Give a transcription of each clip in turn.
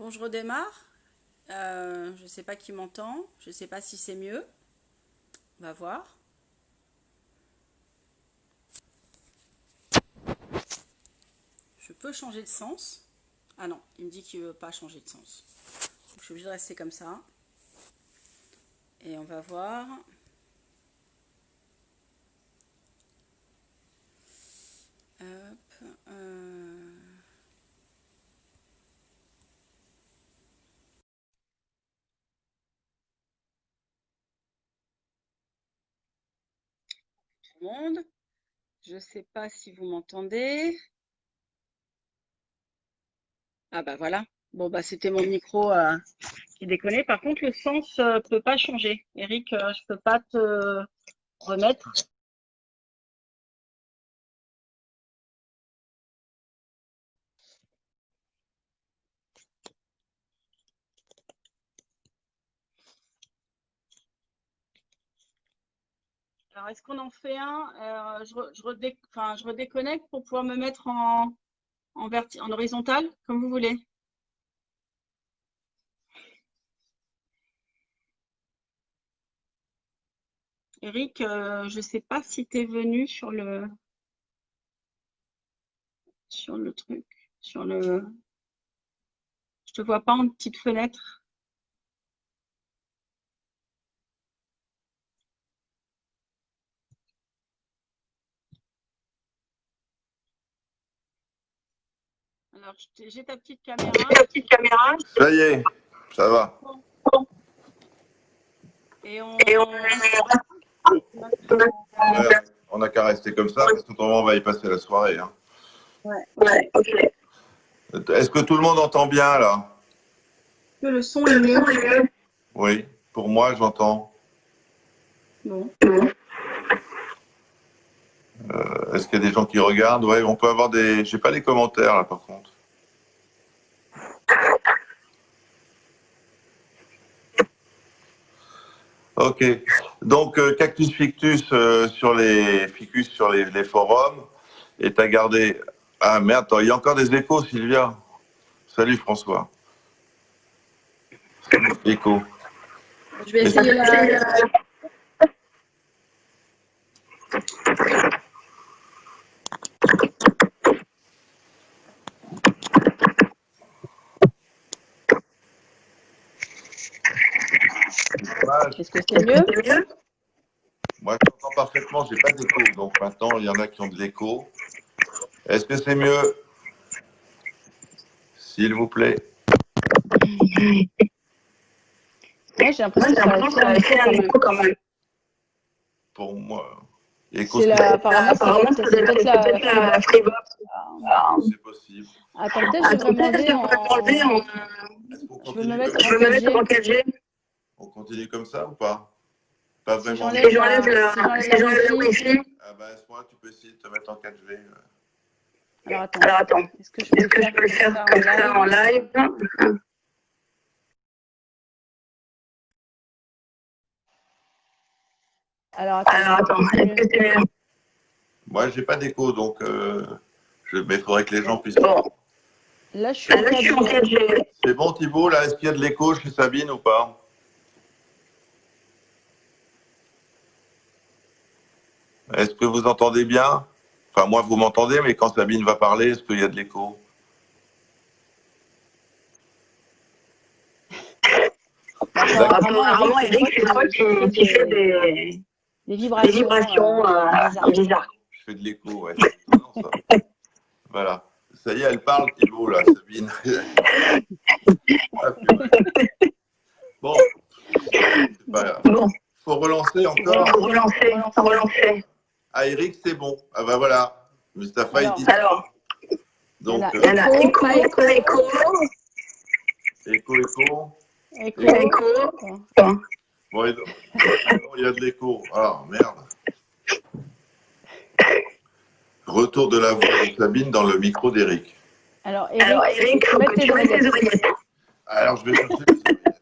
Bon, je redémarre. Je ne sais pas qui m'entend. Je ne sais pas si c'est mieux. On va voir. Je peux changer de sens. Ah non, il me dit qu'il ne veut pas changer de sens. Donc, je suis obligée de rester comme ça. Et on va voir. Hop. Tout le monde. Je ne sais pas si vous m'entendez. Ah bah voilà. Bon bah c'était mon micro qui déconnait. Par contre le sens peut pas changer. Eric, je peux pas te remettre. Alors est-ce qu'on en fait un je redéconnecte pour pouvoir me mettre en horizontal, comme vous voulez. Eric, je ne sais pas si tu es venu sur le truc, je te vois pas en petite fenêtre. Alors j'ai ta petite caméra. Ça y est, ça va. Et On n'a qu'à rester comme ça, parce qu'autrement on va y passer la soirée. Hein. Ouais, ok. Est-ce que tout le monde entend bien là? Que le son est mieux. Oui, pour moi j'entends. Bon. Est-ce qu'il y a des gens qui regardent? Oui, on peut avoir des... J'ai pas les commentaires là par contre. Ok. Donc Cactus Fictus sur les ficus sur les forums. Et t'as gardé... Ah merde, attends, il y a encore des échos, Sylvia. Salut François. Salut écho. Je vais essayer Est-ce que c'est mieux? Moi, je t'entends parfaitement, j'ai pas d'écho. Donc maintenant, il y en a qui ont de l'écho. Est-ce que c'est mieux? S'il vous plaît. Ouais, j'ai l'impression que ça a fait un écho quand même. Pour moi, apparemment, c'est peut-être la Freebox. C'est possible. Attends, peut-être je devrais m'enlever en... Je veux me mettre en 4G. On continue comme ça ou pas? Pas vraiment. Si j'enlève le Wi-Fi. Ah bah, à ce moment-là, tu peux essayer de te mettre en 4G. Alors attends. Est-ce que je peux le faire comme ça en live? Alors attends, est-ce que c'est mieux? Moi, j'ai pas d'écho, donc mais il faudrait que les gens puissent. Bon. Là, je suis en 4G. C'est bon, Thibault, là, est-ce qu'il y a de l'écho chez Sabine ou pas? Est-ce que vous entendez bien? Enfin, moi, vous m'entendez, mais quand Sabine va parler, est-ce qu'il y a de l'écho? Apparemment, Eric, c'est toi qui fais des vibrations bizarres. Je fais de l'écho, ouais. Voilà. Ça y est, elle parle, Thibault, là, Sabine. Bon. C'est pas grave. Faut relancer encore. Relancer. Ah, Eric, c'est bon. Ah, bah voilà. Mustapha, il dit. Alors. Donc, il y en a écho. Écho. Bon, il y a de l'écho. Ah, merde. Retour de la voix de Sabine dans le micro d'Eric. Alors, Eric, faut que tu mettes tes oreillettes. Alors, je vais chercher les oreillettes.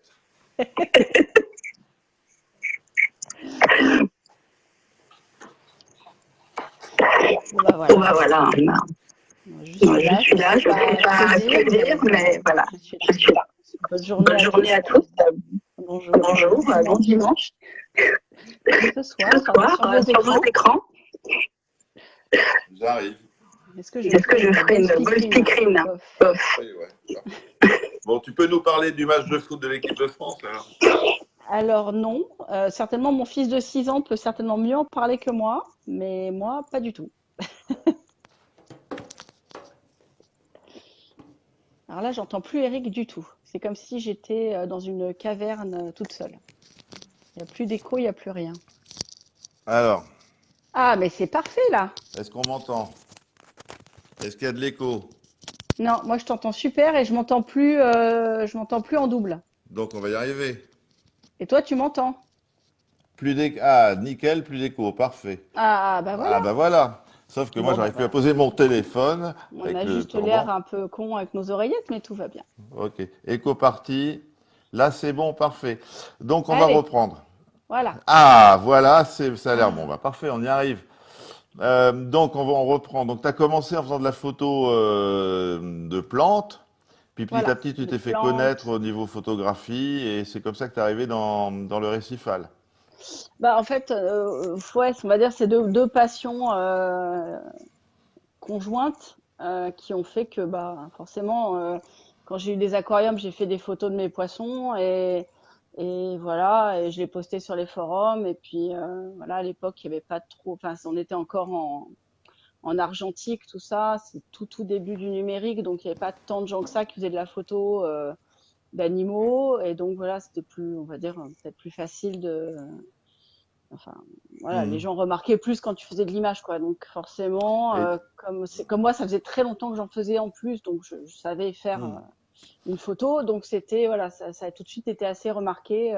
Bon, bah voilà. Je suis là, je ne sais pas ce que dire, mais voilà, je suis là. Bonne journée à tous. Bonjour, bon dimanche. Ce soir, sur vos écrans. J'arrive. Est-ce que je ferai une bonne speakerine? Oui, ouais. Bon, tu peux nous parler du match de foot de l'équipe de France alors? Alors non, certainement mon fils de 6 ans peut certainement mieux en parler que moi, mais moi, pas du tout. Alors là, j'entends plus Eric du tout. C'est comme si j'étais dans une caverne toute seule. Il n'y a plus d'écho, il n'y a plus rien. Alors, Ah, mais c'est parfait là. est-ce qu'on m'entend? Est-ce qu'il y a de l'écho? Non, moi je t'entends super et je m'entends plus en double. Donc on va y arriver. Et toi, tu m'entends? Plus d'écho. Ah, nickel, plus d'écho, parfait. Ah, bah voilà. Ah bah voilà. Sauf que moi, Bon, bah j'arrive plus à voilà. poser mon téléphone On avec a le juste l'air cordon. un peu con avec nos oreillettes, mais tout va bien. Ok. Écho parti. Là, c'est bon, parfait. Donc on va Allez, reprendre. voilà. Ah, voilà, ça a l'air bon. Bah, parfait, on y arrive. Donc on reprend. Donc tu as commencé en faisant de la photo de plantes. Puis petit à Voilà. petit, tu De t'es fait connaître plantes. au niveau photographie et c'est comme ça que tu es arrivé dans le récifal. Bah, en fait, ouais, on va dire c'est deux passions conjointes qui ont fait que, bah, forcément, quand j'ai eu des aquariums, j'ai fait des photos de mes poissons et voilà, et je les postais sur les forums. Et puis, voilà, à l'époque, il n'y avait pas trop, enfin, on était encore en argentique, tout ça. C'est tout début du numérique, donc il n'y avait pas tant de gens que ça qui faisaient de la photo d'animaux. Et donc, voilà, c'était plus, on va dire, peut-être plus facile de. Enfin, voilà, les Mhm. gens remarquaient plus quand tu faisais de l'image, quoi. Donc, forcément, Et, comme moi, ça faisait très longtemps que j'en faisais en plus, donc je savais faire mhm. une photo. Donc, c'était, voilà, ça a tout de suite été assez remarqué.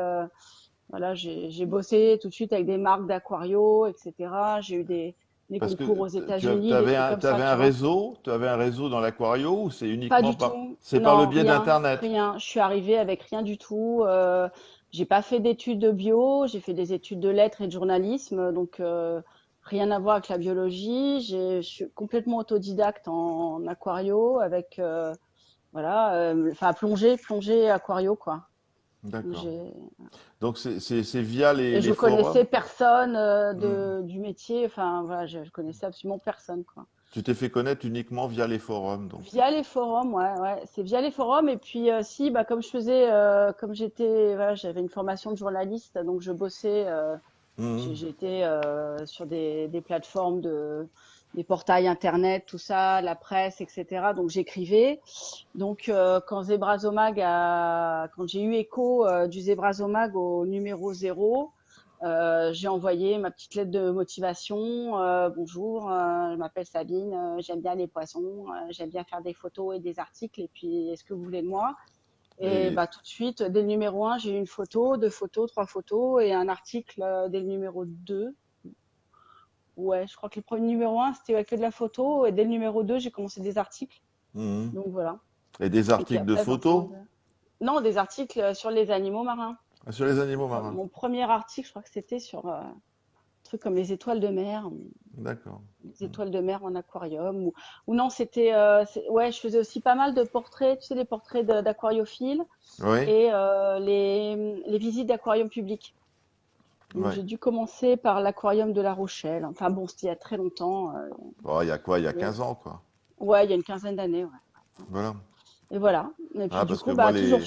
Voilà, j'ai bossé tout de suite avec des marques d'aquario, etc. J'ai eu des Parce concours que aux États-Unis, des avais trucs comme ça, t'avais un tu vois. réseau, tu avais un réseau dans l'aquario ou Pas du tout. c'est par le Non, biais rien, d'Internet? rien. Je suis arrivée avec rien du tout. J'ai pas fait d'études de bio, j'ai fait des études de lettres et de journalisme, donc rien à voir avec la biologie. Je suis complètement autodidacte en aquario avec voilà, enfin plongée aquario quoi. Donc, D'accord. Donc c'est via et je les forums? connaissais personne Mhm. du métier. Enfin voilà, je connaissais absolument personne quoi. Tu t'es fait connaître uniquement via les forums, donc. Via les forums, ouais, ouais, c'est via les forums. Et puis, si, bah, comme je faisais, comme j'étais, voilà, j'avais une formation de journaliste, donc je bossais, Mhm. j'étais sur des plateformes des portails internet, tout ça, la presse, etc. Donc j'écrivais. Donc, quand j'ai eu écho du Zebrazomag au numéro 0, j'ai envoyé ma petite lettre de motivation. Bonjour, je m'appelle Sabine, j'aime bien les poissons, j'aime bien faire des photos et des articles. Et puis, est-ce que vous voulez de moi? Et Et bah, tout de suite, dès le numéro 1, j'ai eu une photo, deux photos, trois photos et un article dès le numéro 2. Ouais, je crois que le premier numéro 1, c'était que de la photo. Et dès le numéro 2, j'ai commencé des articles. mhm. Donc voilà. Et des Et puis articles de après, photos non, des articles sur les animaux marins. sur les animaux marins. Mon premier article, je crois que c'était sur un truc comme les étoiles de mer, D'accord. les étoiles de mer en aquarium. Ou non, c'était. Ouais, je faisais aussi pas mal de portraits, tu sais, les portraits d'aquariophiles Oui, et les visites d'aquarium public. Donc oui. j'ai dû commencer par l'aquarium de La Rochelle. Enfin bon, c'était il y a très longtemps. Bon, il y a quoi? Il y a Mais- 15 ans, quoi. ouais, il y a une quinzaine d'années. Ouais. Voilà. Et voilà. Et puis Ah, du parce que coup, moi, bah les. toujours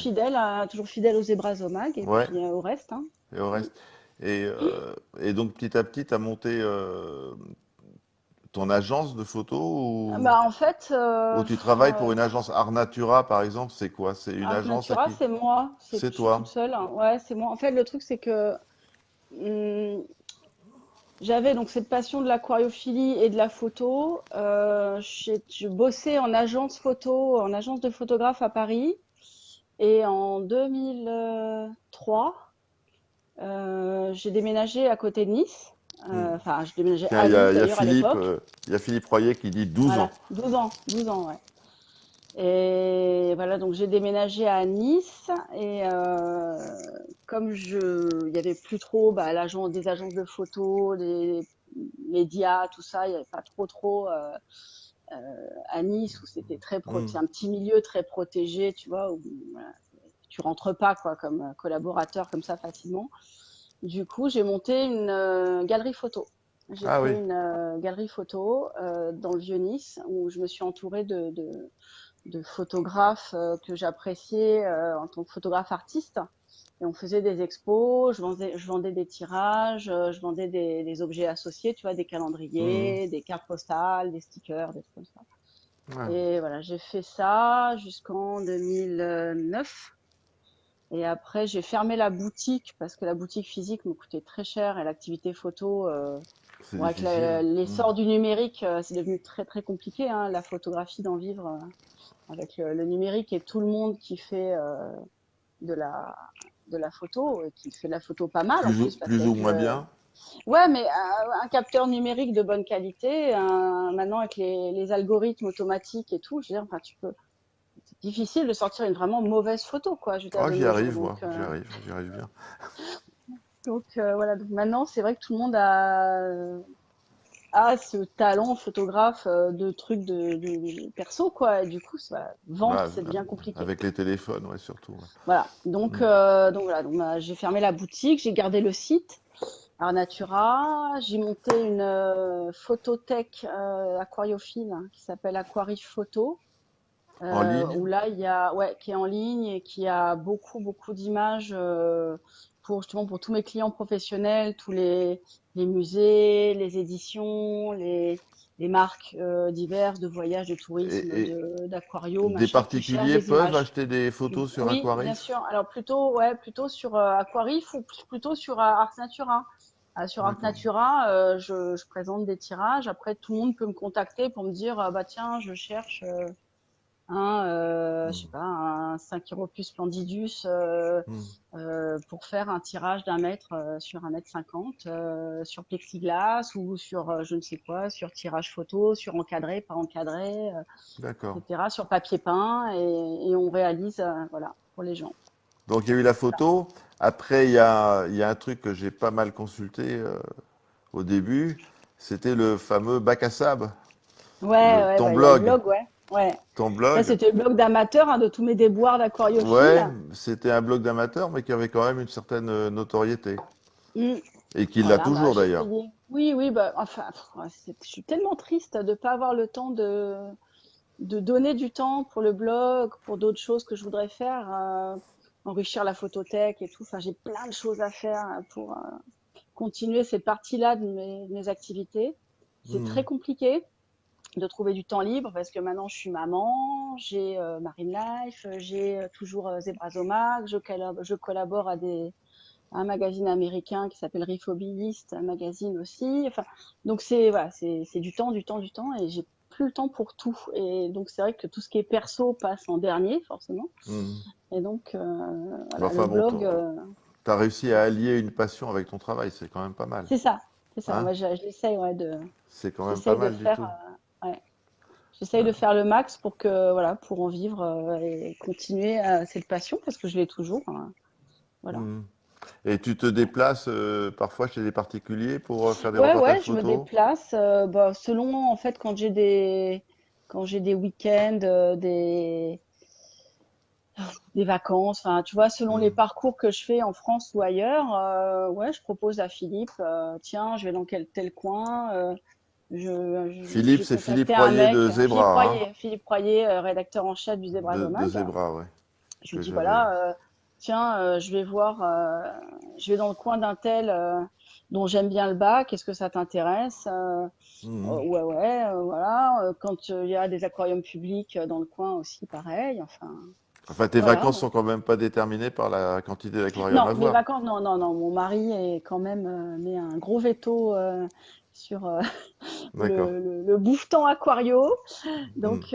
fidèle aux zébras au mag et Ouais, puis au reste. Hein. et au reste. Et donc, petit à petit, tu as monté ton agence de photos Bah en fait, ou tu travailles pour une agence Art Natura, par exemple? C'est quoi? C'est une Art agence à Natura, qui? c'est moi. C'est Je suis toute toi. seule. Hein. Ouais, c'est moi. En fait, le truc, c'est que hum, j'avais donc cette passion de l'aquariophilie et de la photo. Je bossais en agence photo, en agence de photographe à Paris. Et en 2003, j'ai déménagé à côté de Nice. Hmm. Enfin, je déménageais Tiens, à Nice d'ailleurs à l'époque. Il y a Philippe Royer qui dit 12 ans. Voilà, 12 ans, ouais. Et voilà, donc j'ai déménagé à Nice et il y avait plus trop bah, des agences de photos, des médias, tout ça, il y avait pas trop à Nice où c'était Hmm. c'est un petit milieu très protégé, tu vois, où voilà, tu rentres pas quoi comme collaborateur comme ça facilement. Du coup, j'ai monté une galerie photo. J'ai Ah oui. fait une galerie photo dans le Vieux-Nice où je me suis entourée de photographes que j'appréciais en tant que photographe artiste. Et on faisait des expos, je vendais des tirages, je vendais des objets associés, tu vois, des Mhm. calendriers, des cartes postales, des stickers, des trucs comme ça. Ouais. Et voilà, j'ai fait ça jusqu'en 2009. Et après, j'ai fermé la boutique parce que la boutique physique me coûtait très cher et l'activité photo, C'est bon, avec difficile. Mhm. l'essor du numérique, c'est devenu très très compliqué, hein, la photographie d'en vivre avec le numérique et tout le monde qui fait de la de la photo et qui fait de la photo pas mal en plus parce Plus ou qu'avec moins le bien. ouais mais un capteur numérique de bonne qualité maintenant avec les algorithmes automatiques et tout je veux dire enfin tu peux c'est difficile de sortir une vraiment mauvaise photo quoi je veux dire Ah, de j'y nos jours arrive, moi. J'y arrive bien. voilà donc maintenant c'est vrai que tout le monde a ce talent photographe de trucs de perso quoi et du coup ça, vendre Bah, c'est bien compliqué. avec les téléphones, ouais, surtout. Ouais. Voilà, Mhm. donc voilà, donc j'ai fermé la boutique, j'ai gardé le site Arnatura, j'ai monté une photothèque aquariophile hein, qui s'appelle Aquarif Photo, En ligne. où là il y a ouais qui est en ligne et qui a beaucoup d'images pour justement pour tous mes clients professionnels, tous les musées, les éditions, les marques diverses de voyage, de tourisme, Et d'aquario, des machin, qui cherchent particuliers des peuvent images. acheter des photos sur Oui, bien Aquarif? sûr. Alors plutôt, ouais, plutôt sur Aquarif ou plutôt sur Ars Natura. Sur Ars D'accord. Natura, je présente des tirages. Après, tout le monde peut me contacter pour me dire, bah tiens, je cherche je sais Mhm. pas, un 5 Splendidus Mhm. pour faire un tirage d'1 mètre sur 1,50 m sur plexiglas ou sur je ne sais quoi, sur tirage photo, sur encadré, pas encadré, D'accord. etc., sur papier peint et on réalise, voilà, pour les gens. Donc il y a eu la photo. Après, il y a un truc que j'ai pas mal consulté au début. C'était le fameux bac à sable, Ouais, ton bah, il y a le blog. blog, ouais. Ouais. Ton Ça, blog, c'était le blog d'amateur, hein, de tous mes déboires ouais, d'aquariophile. c'était un blog d'amateur, mais qui avait quand même une certaine notoriété. Mm. Et qui l'a Voilà, bah, toujours j'ai d'ailleurs. payé. Oui, oui, bah, enfin, ouais, je suis tellement triste de pas avoir le temps de donner du temps pour le blog, pour d'autres choses que je voudrais faire, enrichir la photothèque et tout. Enfin, j'ai plein de choses à faire pour continuer cette partie-là de mes activités. C'est Hmm. très compliqué de trouver du temps libre parce que maintenant je suis maman, j'ai Marine Life, j'ai toujours Zebrazomag, je collabore à un magazine américain qui s'appelle Refobilist, un magazine aussi. Enfin, donc c'est voilà, c'est du temps et j'ai plus le temps pour tout. Et donc c'est vrai que tout ce qui est perso passe en dernier forcément. Hmm. Et donc Mais voilà, le enfin bon, blog, t'as réussi à allier une passion avec ton travail, c'est quand même pas mal. c'est ça, c'est ça. Hein? Moi j'essaye C'est quand même pas j'essaye de mal du faire tout. ouais, j'essaye de faire le max pour que voilà, pour en vivre et continuer cette passion parce que je l'ai toujours. Hein. Voilà. Hmm. Et tu te déplaces parfois chez des particuliers pour faire des Ouais, reportages ouais, je me photos? déplace bah, selon en fait quand j'ai des week-ends, des vacances, enfin tu vois, selon les Hmm. parcours que je fais en France ou ailleurs, ouais, je propose à Philippe, tiens, je vais dans quel tel coin, Philippe, j'ai c'est Philippe contacté un Royer mec, de Zebra, hein? Philippe Royer, rédacteur en chef du De Zebrazomag. Zebra, ouais, Je lui que dis j'avais. voilà, tiens, je vais dans le coin d'un tel dont j'aime bien le bac, est-ce que ça t'intéresse? Hmm. Ouais, ouais, voilà. Quand il y a des aquariums publics dans le coin aussi, pareil. Enfin, Enfin, tes voilà. vacances sont quand même pas déterminées par la quantité d'aquarium Non, à mes voir. vacances, non, non, non. Mon mari est quand même mis un gros veto sur D'accord. le bouffetant aquario. Hmm. Donc,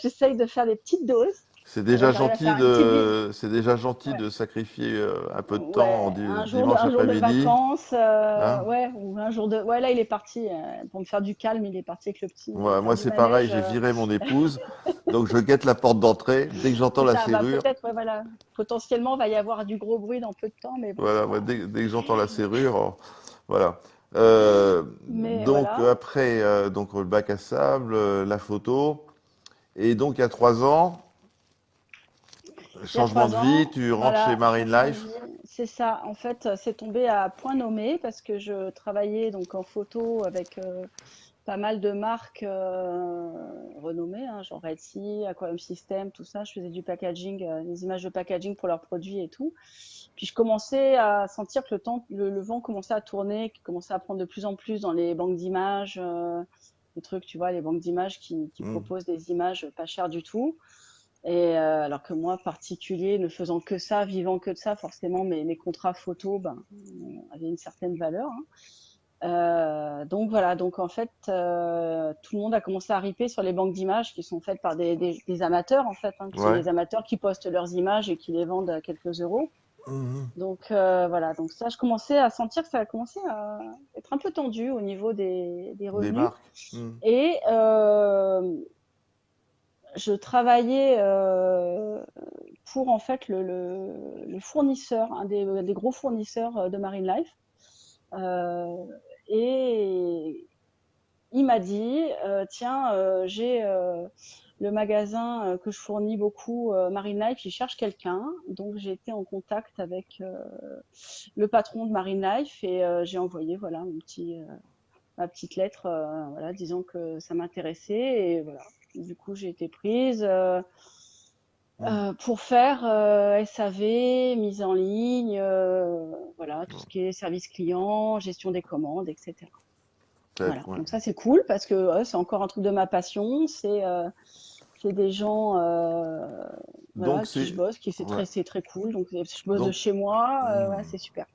j'essaye de faire des petites doses. Là, j'arrive à faire C'est déjà gentil ouais, de sacrifier un peu de temps ouais, dimanche un jour de après-midi, vacances, hein. ouais, ou un jour de, ouais, là, il est parti pour me faire du calme. Il est parti avec le petit faire Moi, du c'est pareil, manège. j'ai viré mon épouse, donc je guette la porte d'entrée. Dès que j'entends C'est la ça, bah serrure, peut-être, ouais, voilà. Potentiellement, il va y avoir du gros bruit dans peu de temps, mais bon, voilà, moi, voilà. dès que j'entends la serrure, voilà. Mais Donc voilà. après, donc le bac à sable, la photo, et donc il y a 3 ans, Il y a Changement de 3 ans. vie, tu rentres chez Voilà, Marine changement de Life. vie. C'est ça. En fait, c'est tombé à point nommé parce que je travaillais donc en photo avec pas mal de marques renommées, hein, genre Etsy, Aquarium System, tout ça. Je faisais du packaging, des images de packaging pour leurs produits et tout. Puis je commençais à sentir que le vent commençait à tourner, qu'il commençait à prendre de plus en plus dans les banques d'images, des trucs, tu vois, les banques d'images qui Hmm. proposent des images pas chères du tout. Alors que moi, particulier, ne faisant que ça, vivant que de ça, forcément, mes contrats photos, ben, avaient une certaine valeur, hein. Donc voilà, donc en fait, tout le monde a commencé à riper sur les banques d'images qui sont faites par des amateurs, en fait, hein, qui sont Ouais. des amateurs qui postent leurs images et qui les vendent à quelques euros. Mhm. Donc voilà, donc ça, je commençais à sentir que ça a commencé à être un peu tendu au niveau des Des revenus. marques. Hmm. Et je travaillais pour en fait le fournisseur, un des gros fournisseurs de Marine Life. Euh, et il m'a dit, tiens, j'ai le magasin que je fournis beaucoup, Marine Life, il cherche quelqu'un. Donc j'ai été en contact avec le patron de Marine Life et j'ai envoyé voilà ma petite lettre, voilà, disant que ça m'intéressait et voilà. Du coup, j'ai été prise. Hmm. Pour faire SAV, mise en ligne, voilà, tout ce qui est service client, gestion des commandes, etc. Voilà. Ouais. Donc ça c'est cool parce que c'est encore un truc de ma passion. C'est des gens voilà Donc avec qui c'est je bosse, qui ouais. c'est très cool. Donc je bosse de Donc chez moi, hmm. ouais, c'est super.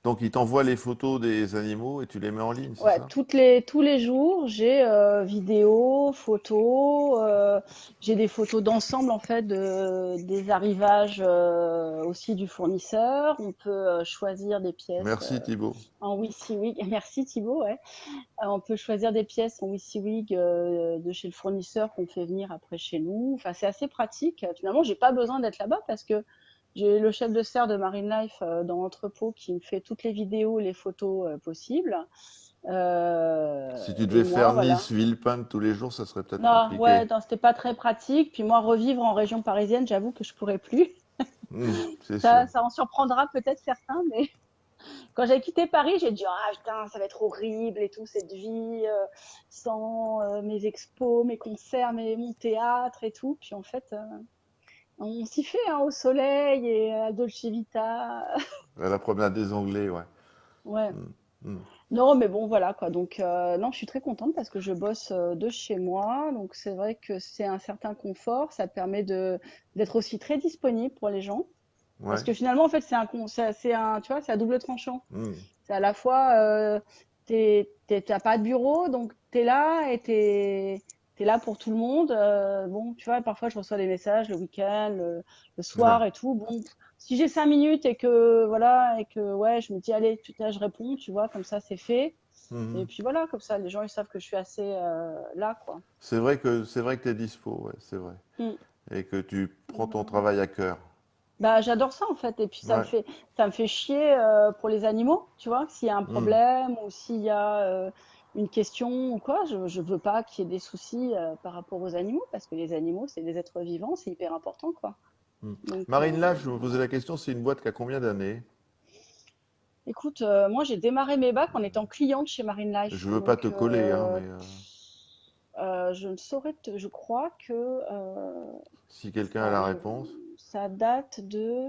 Donc il t'envoie les photos des animaux et tu les mets en ligne, c'est Ouais, ça? tous les jours, j'ai vidéos, photos, j'ai des photos d'ensemble en fait des arrivages aussi du fournisseur. On peut choisir des pièces Merci Thibaut. en WYSIWYG. Merci Thibaut, ouais. On peut choisir des pièces en WYSIWYG de chez le fournisseur qu'on fait venir après chez nous. Enfin, c'est assez pratique. Finalement, j'ai pas besoin d'être là-bas parce que j'ai le chef de serre de Marine Life dans l'entrepôt qui me fait toutes les vidéos, les photos possibles. Si tu Et devais moi, faire voilà. Nice, Villepinte tous les jours, ça serait peut-être Non, compliqué. ouais, non, c'était pas très pratique. Puis moi, revivre en région parisienne, j'avoue que je pourrais plus. Hmm, c'est sûr. Ça en surprendra peut-être certains, mais quand j'ai quitté Paris, j'ai dit ah putain, ça va être horrible et tout cette vie sans mes expos, mes concerts, mon théâtre et tout. Puis en fait, on s'y fait hein, au soleil et à Dolce Vita. À la promenade des Anglais, ouais. Ouais. Hmm, hmm. Non, mais bon, voilà quoi. Donc, non, je suis très contente parce que je bosse de chez moi. Donc, c'est vrai que c'est un certain confort. Ça permet d'être aussi très disponible pour les gens. Parce Ouais. que finalement, en fait, tu vois, c'est à double tranchant. Hmm. C'est à la fois, t'as pas de bureau, donc t'es là et t'es là pour tout le monde. Bon, tu vois, parfois je reçois des messages le week-end, le Ouais. soir et tout. Bon, si j'ai 5 minutes et que voilà et que ouais, je me dis allez, là, je réponds, tu vois, comme ça c'est fait. Et Mhm. puis voilà, comme ça les gens ils savent que je suis assez là, quoi. C'est vrai que tu es dispo, ouais, c'est vrai. Mm. Et que tu prends ton Voilà. travail à cœur. Bah, j'adore ça en fait. Et puis Ouais. ça me fait chier pour les animaux, tu vois, s'il y a un Hmm. problème ou s'il y a une question ou quoi, je veux pas qu'il y ait des soucis par rapport aux animaux parce que les animaux, c'est des êtres vivants, c'est hyper important, quoi. Hmm. Donc, Marine Lage, je me posais voilà. la question, c'est une boîte qui a combien d'années? Écoute, moi j'ai démarré mes bacs en étant cliente chez Marine Life, Je hein, veux pas donc te coller, hein, mais je ne saurais je crois que si quelqu'un a alors, la réponse, ça date de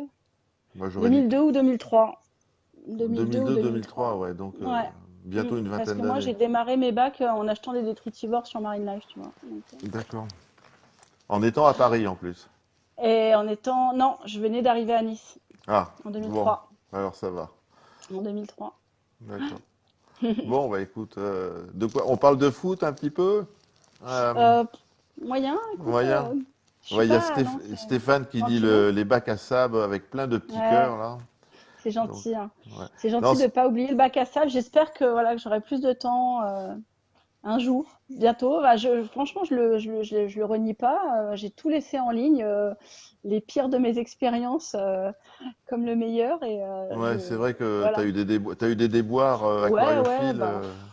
moi j'aurais dit 2002 ou 2003. 2002 ou 2002-2003, 2003. ouais, donc Ouais. bientôt une Parce vingtaine que moi, d'années. j'ai démarré mes bacs en achetant des détritivores sur Marine Life, tu vois. D'accord. En étant à Paris en plus. Et en étant... Non, je venais d'arriver à Nice Ah, en bon, 2003. alors ça va. En 2003. D'accord. Bon, bah écoute, de quoi? On parle de foot un petit peu? Euh, Euh, moyen, écoute, Moyen. je suis Ouais, il y a pas... Non, c'est Stéphane qui dit gentiment. les bacs à sable avec plein de petits Ouais, cœurs là. c'est Donc, gentil, hein. ouais. C'est Non, gentil de pas oublier le bac à sable. J'espère que voilà que j'aurai plus de temps Un jour, bientôt. Bah, franchement, je le renie pas. J'ai tout laissé en ligne, les pires de mes expériences comme le meilleur. Et Ouais, c'est vrai que voilà. t'as eu des déboires Ouais, ouais. aquariophiles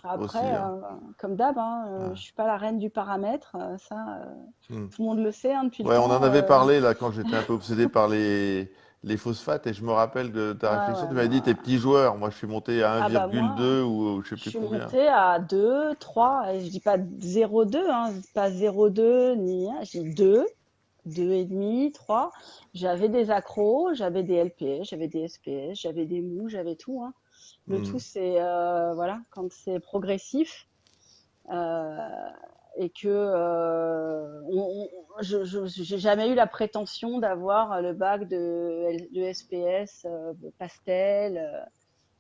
Bah, aussi, après, hein. comme d'hab, hein, Ouais. je suis pas la reine du paramètre. Ça, Hmm. tout le monde le sait hein, depuis le Ouais, on en temps. avait parlé là quand j'étais un peu obsédé par les phosphates et je me rappelle de ta Ouais, réflexion. ouais, Tu m'avais dit tes bah, petits joueurs. Moi, je suis monté à ah bah moi, 1,2 ou je sais je plus suis combien. montée à 2, 3, et je dis pas 0,2, hein, pas 0,2 ni 1, je dis 2, 2,5, 3. J'avais des accros, j'avais des LPS, j'avais des SPS, j'avais des mous, j'avais tout, hein. Le Hmm. tout, c'est, voilà, quand c'est progressif, euh, et que j'ai jamais eu la prétention d'avoir le bac de SPS, pastel,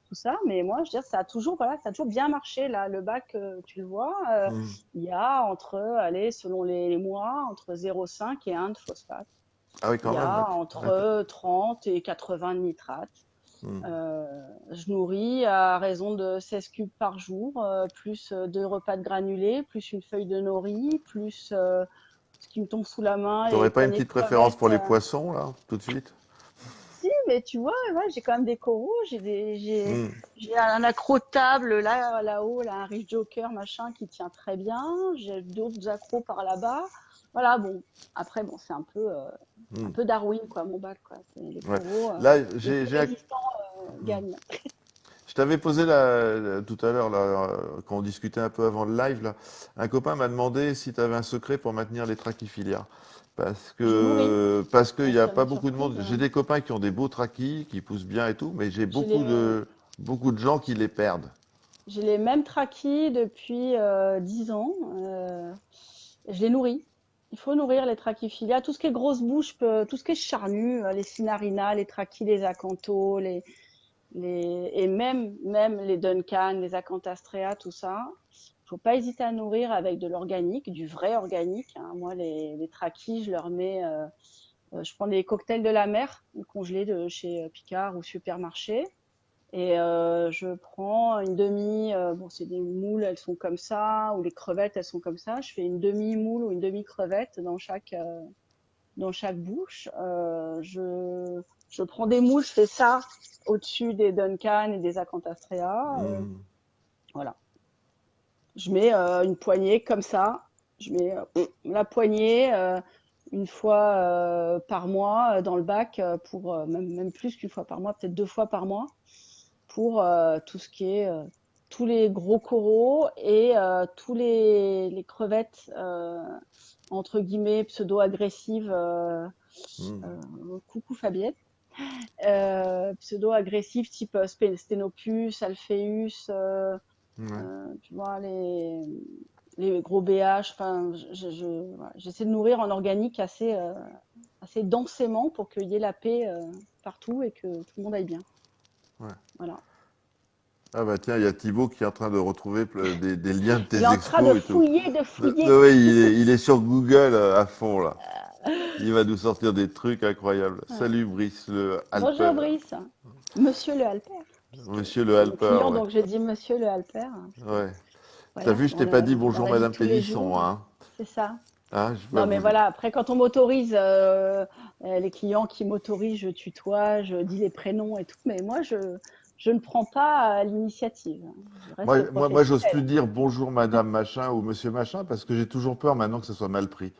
tout ça. Mais moi, je veux dire, ça a toujours, voilà, ça a toujours bien marché. Là, le bac, tu le vois, Hmm. il y a entre, allez, selon les mois, entre 0,5 et 1 de phosphate. Ah oui, Il quand y même. a D'accord. entre 30 et 80 de nitrate. Hmm. Je nourris à raison de 16 cubes par jour, plus 2 repas de granulés, plus une feuille de nori, plus ce qui me tombe sous la main, les T'aurais pas une poignées de petite préférence crevettes. pour les poissons là, tout de suite? Si, mais tu vois, ouais, j'ai quand même des coraux, Hmm. j'ai un accro-table là-haut, là, un Riff Joker, machin, qui tient très bien. J'ai d'autres accros par là-bas. Voilà, bon. Après, bon, c'est un Hmm. peu Darwin, quoi, mon bac, quoi. C'est les Ouais. coraux, Là, les plus résistants hmm. gagnent. Je t'avais posé tout à l'heure, là, quand on discutait un peu avant le live, là, un copain m'a demandé si tu avais un secret pour maintenir les trachyphilia. Je nourris. Parce qu'il Bon, n'y a ça pas m'est beaucoup de monde. surprise. J'ai des copains qui ont des beaux trachys, qui poussent bien et tout, mais j'ai J'ai les, beaucoup de gens qui les perdent. j'ai les mêmes trachis depuis 10 ans. Je les nourris. Il faut nourrir les trachyphilia. Tout ce qui est grosse bouche, tout ce qui est charnu, les sinarina, les trachys, les acanthos, et même les Duncan, les Acanthastrrea, tout ça. Il faut pas hésiter à nourrir avec de l'organique, du vrai organique, hein. Moi, les trachys, je leur mets, je prends des cocktails de la mer, congelés de chez Picard ou Supermarché. Et je prends une demi, bon, c'est des moules, elles sont comme ça, ou les crevettes, elles sont comme ça. Je fais une demi-moule ou une demi-crevette dans chaque bouche. Je prends des moules, je fais ça au-dessus des Duncan et des Acanthastrrea. Hmm. Voilà. Je mets une poignée comme ça. Je mets la poignée une fois par mois dans le bac, pour même plus qu'une fois par mois, peut-être 2 fois par mois, pour tout ce qui est tous les gros coraux et tous les crevettes entre guillemets pseudo-agressives. Hmm. Coucou Fabienne. Pseudo-agressives type Sténopus, Alpheus, Ouais. tu vois, les gros BH. Enfin, voilà, j'essaie de nourrir en organique assez densément pour qu'il y ait la paix partout et que tout le monde aille bien. Ouais. Voilà. Ah bah tiens, il y a Thibaut qui est en train de retrouver des liens de Il est tes en train de expos et tout. fouiller, de fouiller. Ouais, il est sur Google à fond là. Il va nous sortir des trucs incroyables. Ouais. Salut Brice le Bonjour Alper. Brice, Monsieur le Halper, puisque Monsieur le c'est mon Alper, client, ouais. donc je dis Monsieur le Halper, parce que Ouais. T'as voilà, vu, je t'ai pas dit dans bonjour la vie de Madame tous les Pénisson, jours, hein. c'est ça. Hein, j'ai pas Non, mais voulu. voilà, après, quand on m'autorise, les clients qui m'autorisent, je tutoie, je dis les prénoms et tout, mais moi, je ne prends pas l'initiative. Je reste Moi, j'ose plus professionnelle. dire bonjour Madame machin ou Monsieur machin parce que j'ai toujours peur maintenant que ça soit mal pris.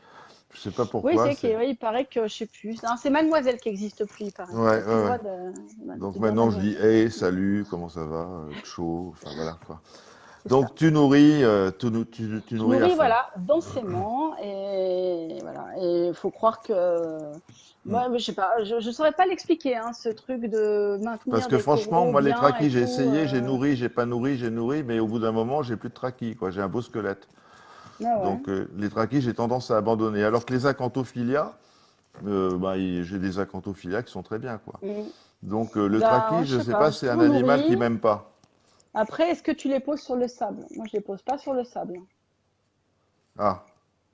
Je sais pas Oui, pourquoi, c'est. oui, il paraît que, je sais plus, non, c'est Mademoiselle qui n'existe plus, il paraît. Ouais, T'as plus le ouais, ouais. droit Donc de dire maintenant je dis Mademoiselle. hey, salut, comment ça va, ciao, enfin voilà quoi. C'est ça. Donc tu nourris, tu Je nourris à nourris, fond. voilà, densément, et voilà. Et il faut croire que, Hmm. moi, je sais pas, je saurais pas l'expliquer, hein, ce truc de Parce maintenir que des franchement, coraux moi les bien et trachis, j'ai tout. essayé, j'ai nourri, j'ai pas nourri, j'ai nourri, mais au bout d'un moment, j'ai plus de trachis, quoi. J'ai un beau squelette. Ah ouais. Donc les trachis, j'ai tendance à abandonner. Alors que les acanthophilia, j'ai des acanthophilia qui sont très bien, quoi. Mm. Donc le Ben, trachis, ouais, je je sais sais pas, pas, j'ai c'est un toujours animal nourri. qui m'aime pas. Après, est-ce que tu les poses sur le sable? Moi, je les pose pas sur le sable. Ah,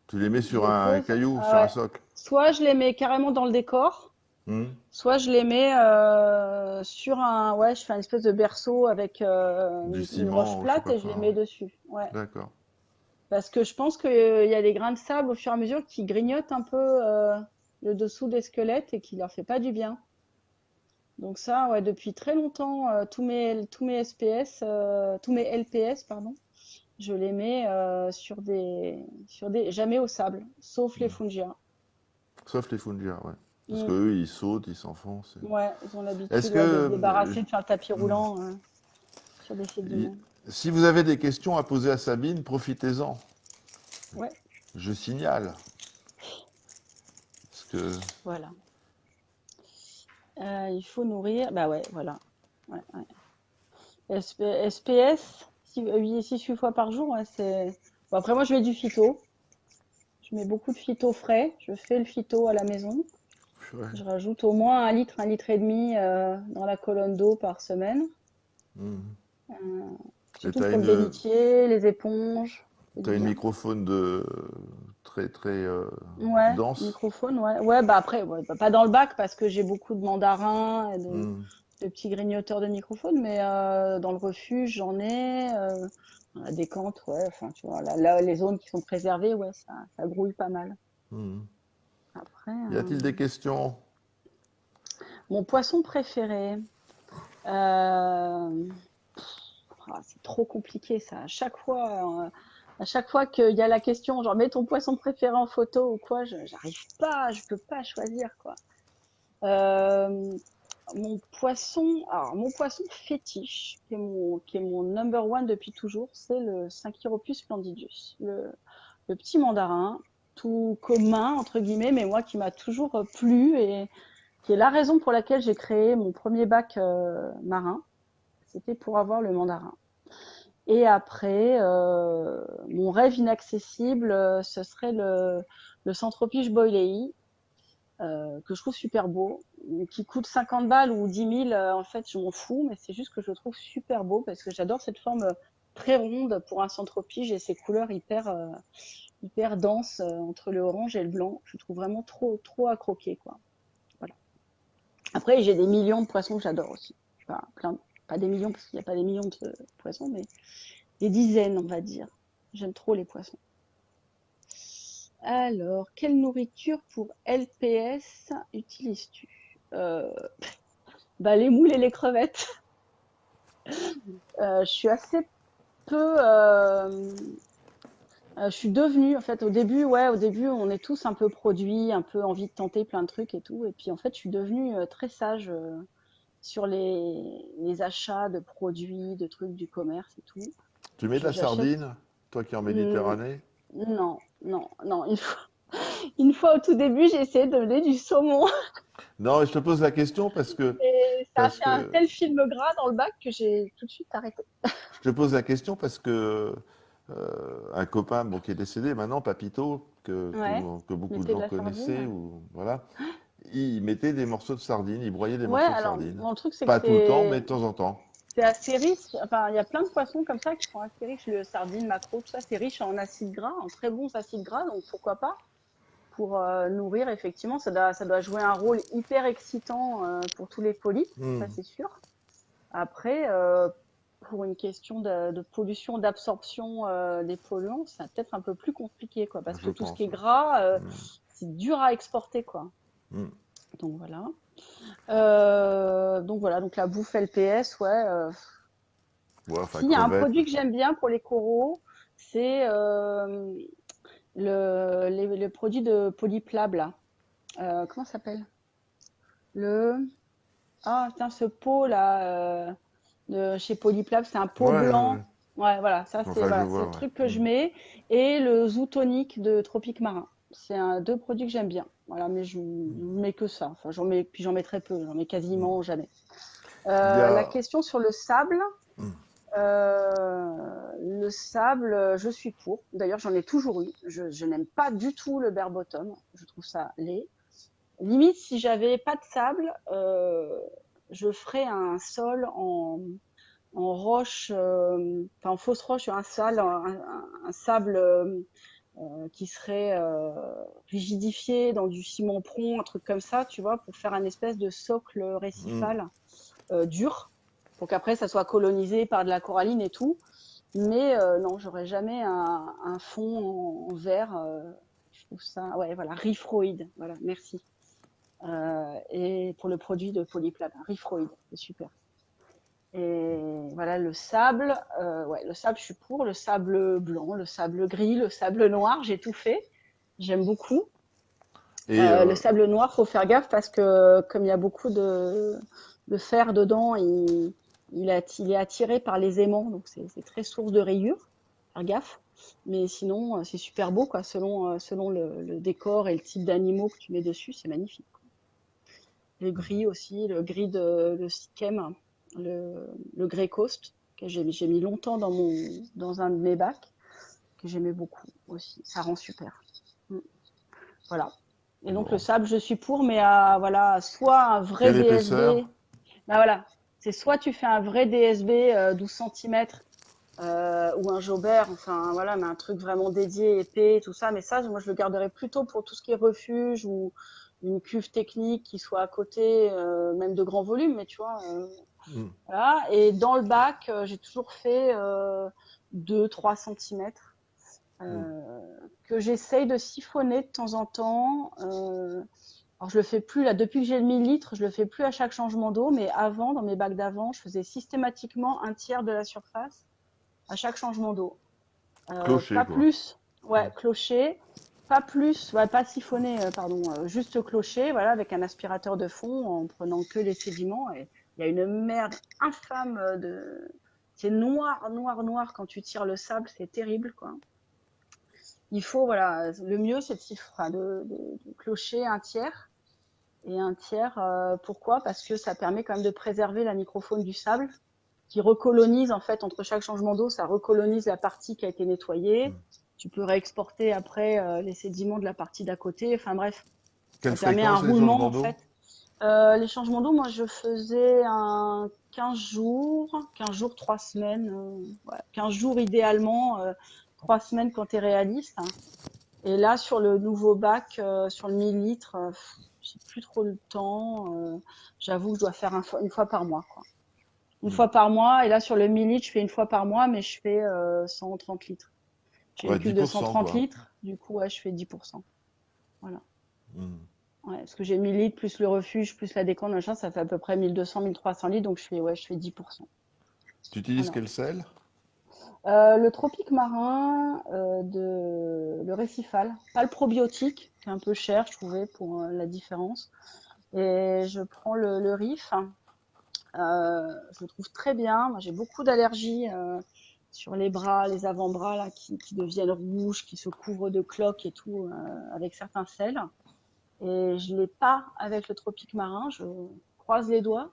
tu les mets Je sur les un pose, caillou, ah sur un ouais. socle. Soit je les mets carrément dans le décor, Hmm. soit je les mets sur ouais, je fais une espèce de berceau avec Du une roche ciment ou je sais plate pas et je les quoi. mets dessus. Ouais. D'accord. Parce que je pense qu'il y a des grains de sable au fur et à mesure qui grignotent un peu le dessous des squelettes et qui leur fait pas du bien. Donc ça, ouais, depuis très longtemps, tous mes SPS, tous mes LPS, pardon, je les mets jamais au sable, sauf les Fungia. Sauf les Fungia, ouais. Parce Mm. qu'eux, ils sautent, ils s'enfoncent. Ouais, ils ont Est-ce l'habitude, que, ouais, de se débarrasser, de faire le tapis roulant sur des y- sédiments. si vous avez des questions à poser à Sabine, profitez-en. Ouais, Je signale. Parce que voilà. Il faut nourrir. Bah ouais, voilà. Ouais, ouais. SPS, 6-8 fois par jour, ouais, c'est. Bon, après, moi, je mets du phyto. Je mets beaucoup de phyto frais. Je fais le phyto à la maison. ouais. Je rajoute au moins 1 litre, 1 litre et demi dans la colonne d'eau par semaine. Mhm. Euh, Et Surtout pour le bénitier, les éponges. C'est du t'as une bien. microphone très très Ouais, dense. microphone, ouais. Ouais, bah après, ouais, bah pas dans le bac parce que j'ai beaucoup de mandarins et Mhm. de petits grignoteurs de microphone, mais dans le refuge, j'en ai. Dans la décante, ouais. Enfin, tu vois, là, les zones qui sont préservées, ouais, ça grouille pas mal. Mhm. Après, Y a-t-il des questions? mon poisson préféré, euh, c'est trop compliqué ça. À chaque fois qu'il y a la question, genre mets ton poisson préféré en photo ou quoi, j'arrive pas, je peux pas choisir quoi. Euh, mon poisson fétiche, qui est mon number one depuis toujours, c'est le Synchυropus splendidus, le petit mandarin, tout commun entre guillemets, mais moi qui m'a toujours plu et qui est la raison pour laquelle j'ai créé mon premier bac marin. C'était pour avoir le mandarin. Et après, mon rêve inaccessible, ce serait le Centropiche boilei, que je trouve super beau, qui coûte 50 balles ou 10 000. En fait, je m'en fous, mais c'est juste que je le trouve super beau parce que j'adore cette forme très ronde pour un centropige et ces couleurs hyper denses entre le orange et le blanc. Je trouve vraiment trop, trop à croquer, quoi. Voilà. Après, j'ai des millions de poissons que j'adore aussi. Enfin, pas des millions parce qu'il n'y a pas des millions de poissons, mais des dizaines, on va dire. J'aime trop les poissons. Alors, quelle nourriture pour LPS utilises-tu? Euh, Bah, les moules et les crevettes. Je suis assez peu. Je suis devenue, en fait, au début, on est tous un peu produits, un peu envie de tenter plein de trucs et tout. Et puis, en fait, je suis devenue très sage sur les achats de produits, de trucs du commerce et tout. Tu mets de la J'achète. sardine, toi qui es en Hmm, Méditerranée? non, non, non. Une fois au tout début, j'ai essayé de donner du saumon. Non, je te pose la question Et ça a parce fait un que tel film gras dans le bac que j'ai tout de suite arrêté. je te pose la question parce que un copain bon, qui est décédé maintenant, Papito, Ouais, que beaucoup de mettez de gens la sardine, connaissaient, ouais. ou voilà, il mettait des morceaux de sardine, il broyait des Ouais, morceaux de alors, sardine. mon truc, c'est que Pas tout le temps, mais c'est de temps en temps. c'est assez riche. Enfin, il y a plein de poissons comme ça qui sont assez riches. Le sardine, maquereau, tout ça, c'est riche en acides gras, en très bons acides gras. Donc, pourquoi pas? Pour nourrir, effectivement, ça doit jouer un rôle hyper excitant pour tous les polypes, Hmm, ça c'est sûr. Après, pour une question de pollution, d'absorption des polluants, c'est peut-être un peu plus compliqué, quoi, parce je que tout ce qui pense. est Ouais. gras, Hmm, c'est dur à exporter, quoi. hmm. Donc voilà. Donc voilà, donc la bouffe LPS, ouais. Ouais, enfin, S'il y a un crevettes. produit que j'aime bien pour les coraux, c'est les produits de Polyplab, là. Comment ça s'appelle? Le... Ah, tiens, ce pot là de chez Polyplab, c'est un Ouais, pot ouais, ouais. blanc. Ouais, voilà, ça c'est Enfin, je voilà, c'est vois, le ouais. truc que je Hmm. mets. Et le Zootonic de Tropique Marin. C'est deux produits que j'aime bien. Voilà, mais je mets que ça. Enfin, j'en mets très peu. J'en mets quasiment jamais. Il y La a. question sur le sable. Le sable, je suis pour. D'ailleurs, j'en ai toujours eu. Je n'aime pas du tout le bare bottom. Je trouve ça laid. Limite, si j'avais pas de sable, je ferais un sol en roche, enfin en fausse roche, un sable qui serait rigidifié dans du ciment prond, un truc comme ça, tu vois, pour faire un espèce de socle Hmm. récifal dur, pour qu'après ça soit colonisé par de la coralline et tout. Mais non, j'aurais jamais un fond en verre. Je trouve ça, ouais, voilà, Rifroid, voilà, merci. Et pour le produit de Polyplane, Rifroid, c'est super. Et voilà, le sable, ouais, le sable, je suis pour. Le sable blanc, le sable gris, le sable noir, j'ai tout fait. J'aime beaucoup. Et Le sable noir, faut faire gaffe parce que comme il y a beaucoup de fer dedans, il est attiré par les aimants, donc c'est très source de rayures. Faire gaffe. Mais sinon, c'est super beau, quoi. Selon le décor et le type d'animaux que tu mets dessus, c'est magnifique. Le gris aussi, le gris de le Sikhem, le Grey Coast, que j'ai mis longtemps dans un de mes bacs, que j'aimais beaucoup aussi. Ça rend super. Mm. Voilà. Et donc le bon, sable, je suis pour, mais à, voilà, soit un vrai quelle épaisseur? DSB. Bah voilà, c'est soit tu fais un vrai DSB 12 cm ou un Jobert, enfin voilà, mais un truc vraiment dédié, épais, tout ça. Mais ça, moi, je le garderais plutôt pour tout ce qui est refuge ou une cuve technique qui soit à côté, même de grand volume, mais tu vois, Hmm. voilà. Et dans le bac, j'ai toujours fait 2-3 centimètres Hmm. que j'essaye de siphonner de temps en temps. Alors je le fais plus là depuis que j'ai le 1000 litres, je le fais plus à chaque changement d'eau, mais avant, dans mes bacs d'avant, je faisais systématiquement un tiers de la surface à chaque changement d'eau. Clocher, Pas quoi. plus, Hmm. ouais, clocher, pas plus, ouais, pas siphonner, pardon, juste clocher, voilà, avec un aspirateur de fond en prenant que les sédiments. Et il y a une merde infâme c'est noir, noir, noir quand tu tires le sable, c'est terrible, quoi. Il faut, voilà, le mieux c'est enfin, de clocher un tiers. Et un tiers, pourquoi? Parce que ça permet quand même de préserver la microfaune du sable, qui recolonise en fait entre chaque changement d'eau, ça recolonise la partie qui a été nettoyée. Tu peux réexporter après les sédiments de la partie d'à côté. Enfin bref, Quelle ça permet un fréquence les roulement changements en d'eau? fait. Les changements d'eau, moi je faisais un 15 jours, 3 semaines, ouais, 15 jours idéalement, 3 semaines quand tu es réaliste, hein. Et là, sur le nouveau bac, sur le 1000 litres, j'ai plus trop le temps. J'avoue que je dois faire une fois par mois, quoi. Une Hmm. fois par mois. Et là, sur le 1000 litres, je fais une fois par mois, mais je fais 130 litres. J'ai une Ouais, cuve de 10%, 130 quoi. litres. Du coup, ouais, je fais 10%. Voilà. Hmm. Ouais, parce que j'ai 1000 litres plus le refuge, plus la décante, machin, ça fait à peu près 1200, 1300 litres. Donc, ouais, je fais 10%. Tu utilises Voilà. quel sel? Le tropique marin le récifal, pas le probiotique, qui est un peu cher, je trouvais, pour la différence. Et je prends le Rif. Je le trouve très bien. Moi, j'ai beaucoup d'allergies sur les bras, les avant-bras là, qui deviennent rouges, qui se couvrent de cloques et tout, avec certains sels. Et je l'ai pas avec le tropique marin. Je croise les doigts.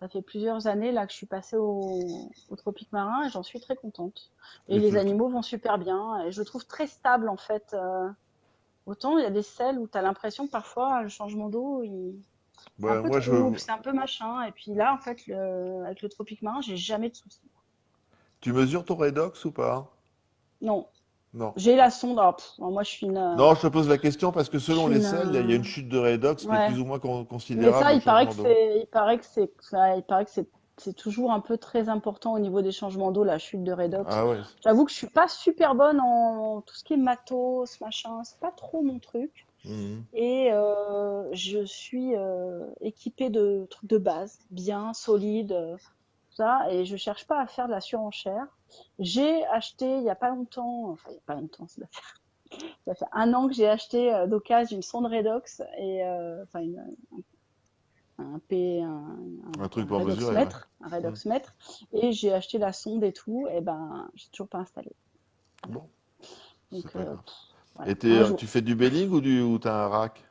Ça fait plusieurs années là que je suis passée au tropique marin et j'en suis très contente. Et Et les tu- animaux vont super bien. Et je le trouve très stable en fait. Autant il y a des sels où tu as l'impression que parfois le changement d'eau, c'est un Ouais, peu moi, trouble, c'est un peu machin. Et puis là, en fait, avec le tropique marin, j'ai jamais de soucis. tu mesures ton redox ou pas? Non, Non. j'ai la sonde. Alors, moi, Non, je te pose la question parce que je selon suis les une, sels, il y a une chute de redox qui est ouais. plus ou moins Mais considérable ça, au changement d'eau. il paraît que c'est toujours un peu très important au niveau des changements d'eau, la chute de redox. Ah ouais. J'avoue que je suis pas super bonne en tout ce qui est matos, machin. C'est pas trop mon truc. Mhm. Et je suis équipée de trucs de base, bien solides, ça, et je cherche pas à faire de la surenchère. J'ai acheté il y a pas longtemps, enfin il y a pas longtemps, ça fait un an que j'ai acheté d'occasion une sonde redox et enfin un P, Un truc un pour mesurer, ouais. un Mhm. redox mètre, et j'ai acheté la sonde et tout, et ben j'ai toujours pas installé. Voilà. Bon, c'est Donc pas grave. Et voilà, un tu jour. fais du belling ou t'as un rack?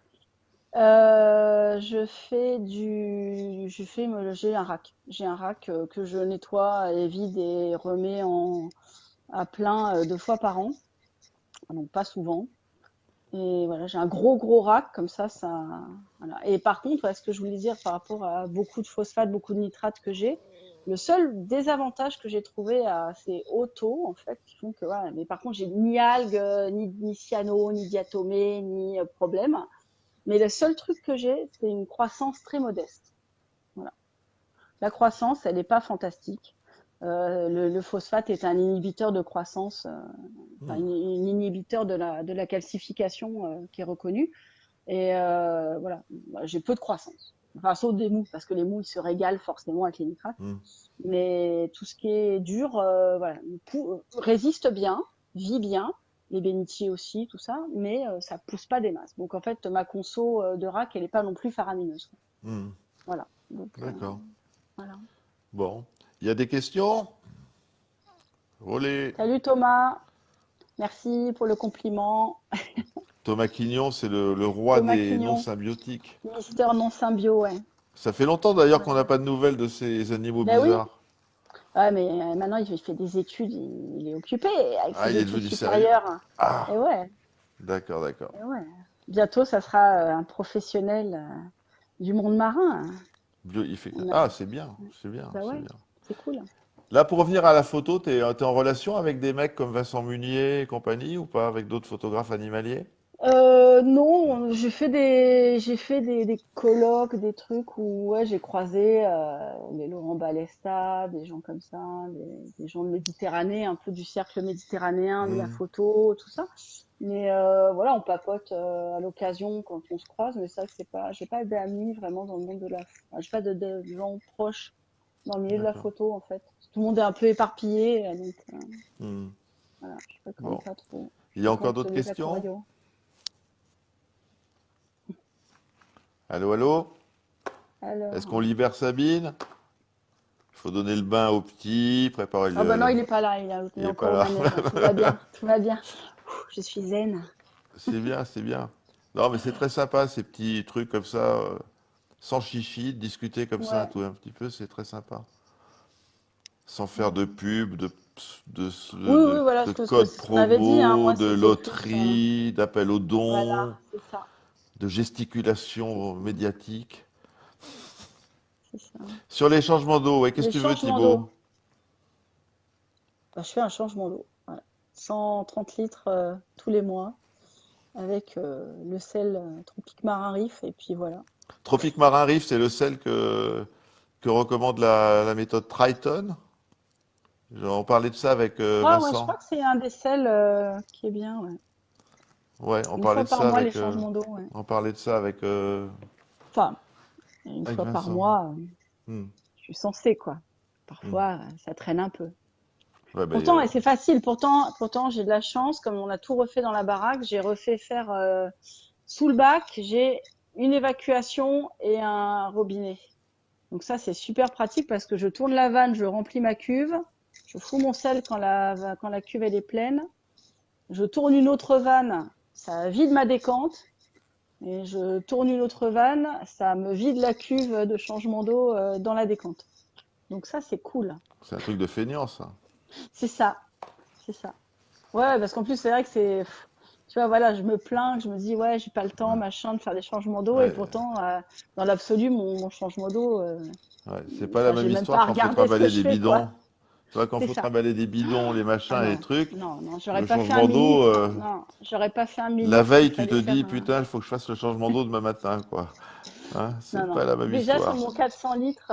J'ai un rack que je nettoie et vide et remets à plein 2 fois par an, donc pas souvent. Et voilà, j'ai un gros rack comme ça, voilà. Et par contre, ouais, ce que je voulais dire par rapport à beaucoup de phosphate, beaucoup de nitrates que j'ai, le seul désavantage que j'ai trouvé à ces hauts taux, en fait, qui font que, voilà, mais par contre, j'ai ni algues, ni cyano, ni diatomée, ni problème. Mais le seul truc que j'ai, c'est une croissance très modeste. Voilà. La croissance, elle n'est pas fantastique. Le phosphate est un inhibiteur de croissance, enfin, Hmm. un inhibiteur de la calcification qui est reconnu. Et voilà, bah, j'ai peu de croissance. Enfin, sauf des mous, parce que les mous, ils se régalent forcément avec les nitrates. Hmm. Mais tout ce qui est dur, voilà, résiste bien, vit bien, les bénitiers aussi, tout ça, mais ça pousse pas des masses. Donc en fait, ma conso de rack, elle est pas non plus faramineuse, quoi. Hmm. Voilà. Donc D'accord. voilà. Bon. Il y a des questions? Olé. Salut Thomas, merci pour le compliment. Thomas Quignon, c'est le roi Thomas des non Quignon, symbiotiques. Mister Non Symbio, ouais. Ça fait longtemps d'ailleurs qu'on Ouais. n'a pas de nouvelles de ces animaux Ben oui, bizarres. ouais, mais maintenant il fait des études, il est occupé avec Ah, ses il est études devenu sérieux. supérieures. Et Ah, ouais, d'accord, d'accord. et ouais. Bientôt, ça sera un professionnel du monde marin. Il fait... On a... Ah, c'est bien, c'est bien, Bah c'est ouais, bien. c'est cool. Là, pour revenir à la photo, t'es en relation avec des mecs comme Vincent Munier et compagnie ou pas, avec d'autres photographes animaliers? Non, j'ai fait des colloques, des trucs où ouais, j'ai croisé les Laurent Balesta, des gens comme ça, des gens de Méditerranée, un peu du cercle méditerranéen de la Hmm, photo, tout ça. Mais voilà, on papote à l'occasion quand on se croise, mais ça c'est pas, j'ai pas d'amis vraiment dans le monde de la, enfin, j'ai pas de gens proches dans le milieu de la d'accord. photo en fait. Tout le monde est un peu éparpillé, donc Hmm, voilà, je fréquente bon. pas trop. Je Il y a encore fréquente d'autres les questions? aquarios. Allô, allô? Est-ce qu'on Alors. libère Sabine? Il faut donner le bain au petit, préparer Ah bah non, le... il est pas là, il Il est est pas encore au là. manège, là. Tout va bien, tout va bien. Je suis zen. C'est bien, c'est bien. Non, mais c'est très sympa, ces petits trucs comme ça, sans chichi, discuter comme ça, Ouais, tout un petit peu, c'est très sympa. Sans faire ouais. de pub, Oui, oui, voilà, de c'est code ce qu'on avait dit, hein. promo, Moi, de c'était plus, loterie, d'appel aux voilà, dons, c'est ça, de c'est gesticulation ça, médiatique. c'est ça. Sur les changements d'eau, ouais, qu'est-ce Les que tu veux, changements Thibaut? d'eau. Bah, je fais un changement d'eau. Voilà. 130 litres tous les mois avec le sel Tropique Marin Reef et puis voilà. Tropique Marin Reef, c'est le sel que recommande la méthode Triton. On parlait de ça avec Je Vincent. crois que c'est un des sels qui est bien, ouais. Ouais, on Une parlait fois de par ça mois les avec, changements d'eau, ouais. on parlait de ça Enfin, une avec fois par Vincent. mois, Hmm, je suis censée quoi. hmm. Parfois, ça traîne un peu. Ouais, ben, Pourtant, et c'est facile. Pourtant, j'ai de la chance. Comme on a tout refait dans la baraque, j'ai refait faire sous le bac. J'ai une évacuation et un robinet. Donc ça, c'est super pratique parce que je tourne la vanne, je remplis ma cuve, je fous mon sel quand la cuve elle est pleine. Je tourne une autre vanne, ça vide ma décante. Et je tourne une autre vanne, ça me vide la cuve de changement d'eau dans la décante. Donc ça, c'est cool. c'est un truc de feignant, ça. C'est ça, c'est ça. Ouais, parce qu'en plus, c'est vrai que tu vois, voilà, je me plains, je me dis, ouais, j'ai pas le temps, Ouais, machin, de faire des changements d'eau. Et ouais, pourtant, dans l'absolu, mon changement d'eau, ouais. C'est pas la enfin, j'ai même même pas histoire à quand faut regarder ce que trimballer je des fais, quoi. bidons. Tu vois, quand C'est faut ça. trimballer des bidons, les Ah machins et les non, trucs, non, non, j'aurais le pas fait un changement d'eau, millilitre. Non, j'aurais pas fait un la millilitre, il veille, tu fallait te faire dis, un... putain, il faut que je fasse le changement d'eau demain matin, quoi. Hein, Non, c'est pas non. la même Déjà, sur histoire. mon 400 litres,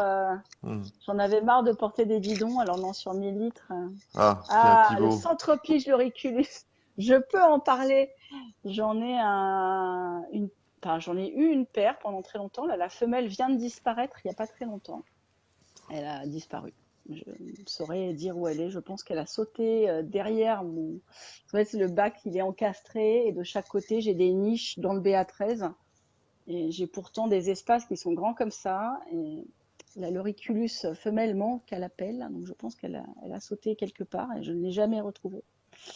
Hmm. j'en avais marre de porter des bidons. Alors non, sur 1000 litres. Ah, tiens, Ah, le Thibaut. Centropige Loriculus. Je peux en parler. J'en ai enfin, j'en ai eu une paire pendant très longtemps. Là, la femelle vient de disparaître il n'y a pas très longtemps. Elle a disparu. Je ne saurais dire où elle est. Je pense qu'elle a sauté derrière mon. En fait, le bac, il est encastré et de chaque côté, j'ai des niches dans le BA13. Et j'ai pourtant des espaces qui sont grands comme ça. Et la Loriculus femelle manque à l'appel. Donc je pense elle a sauté quelque part et je ne l'ai jamais retrouvée.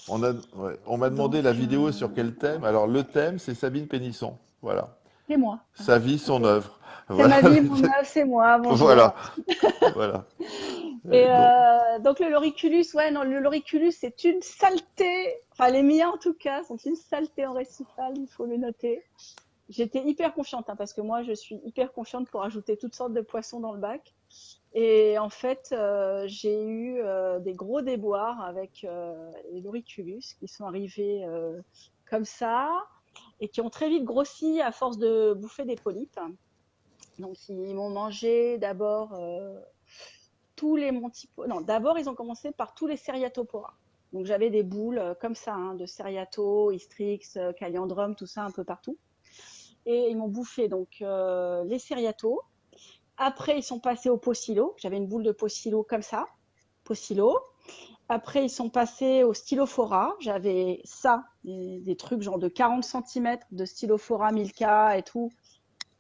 Ouais, on m'a demandé la Donc, vidéo sur quel thème. voilà. Alors, le thème, c'est Sabine Pénisson. Voilà. C'est moi. Sa Voilà. vie, Ok. son œuvre. C'est Voilà. ma vie, mon œuvre, c'est moi. Bonjour. Voilà. Voilà. Et Donc, donc le loriculus, ouais, non, le loriculus, c'est une saleté. Enfin, les miens en tout cas sont une saleté en récifal, il faut le noter. J'étais hyper confiante hein, parce que moi, je suis hyper confiante pour ajouter toutes sortes de poissons dans le bac. Et en fait, j'ai eu des gros déboires avec les loriculus qui sont arrivés comme ça et qui ont très vite grossi à force de bouffer des polypes. Donc, ils m'ont mangé d'abord tous les non, d'abord, ils ont commencé par tous les Seriatopora. Donc, j'avais des boules comme ça, hein, de Seriato, Hystrix, Calliandrum, tout ça un peu partout. Et ils m'ont bouffé donc les Seriato. Après, ils sont passés au Pocillo. J'avais une boule de Pocillo comme ça, Pocillo. Après, ils sont passés au Stylophora. J'avais ça, des trucs genre de 40 cm de Stylophora, Milka et tout,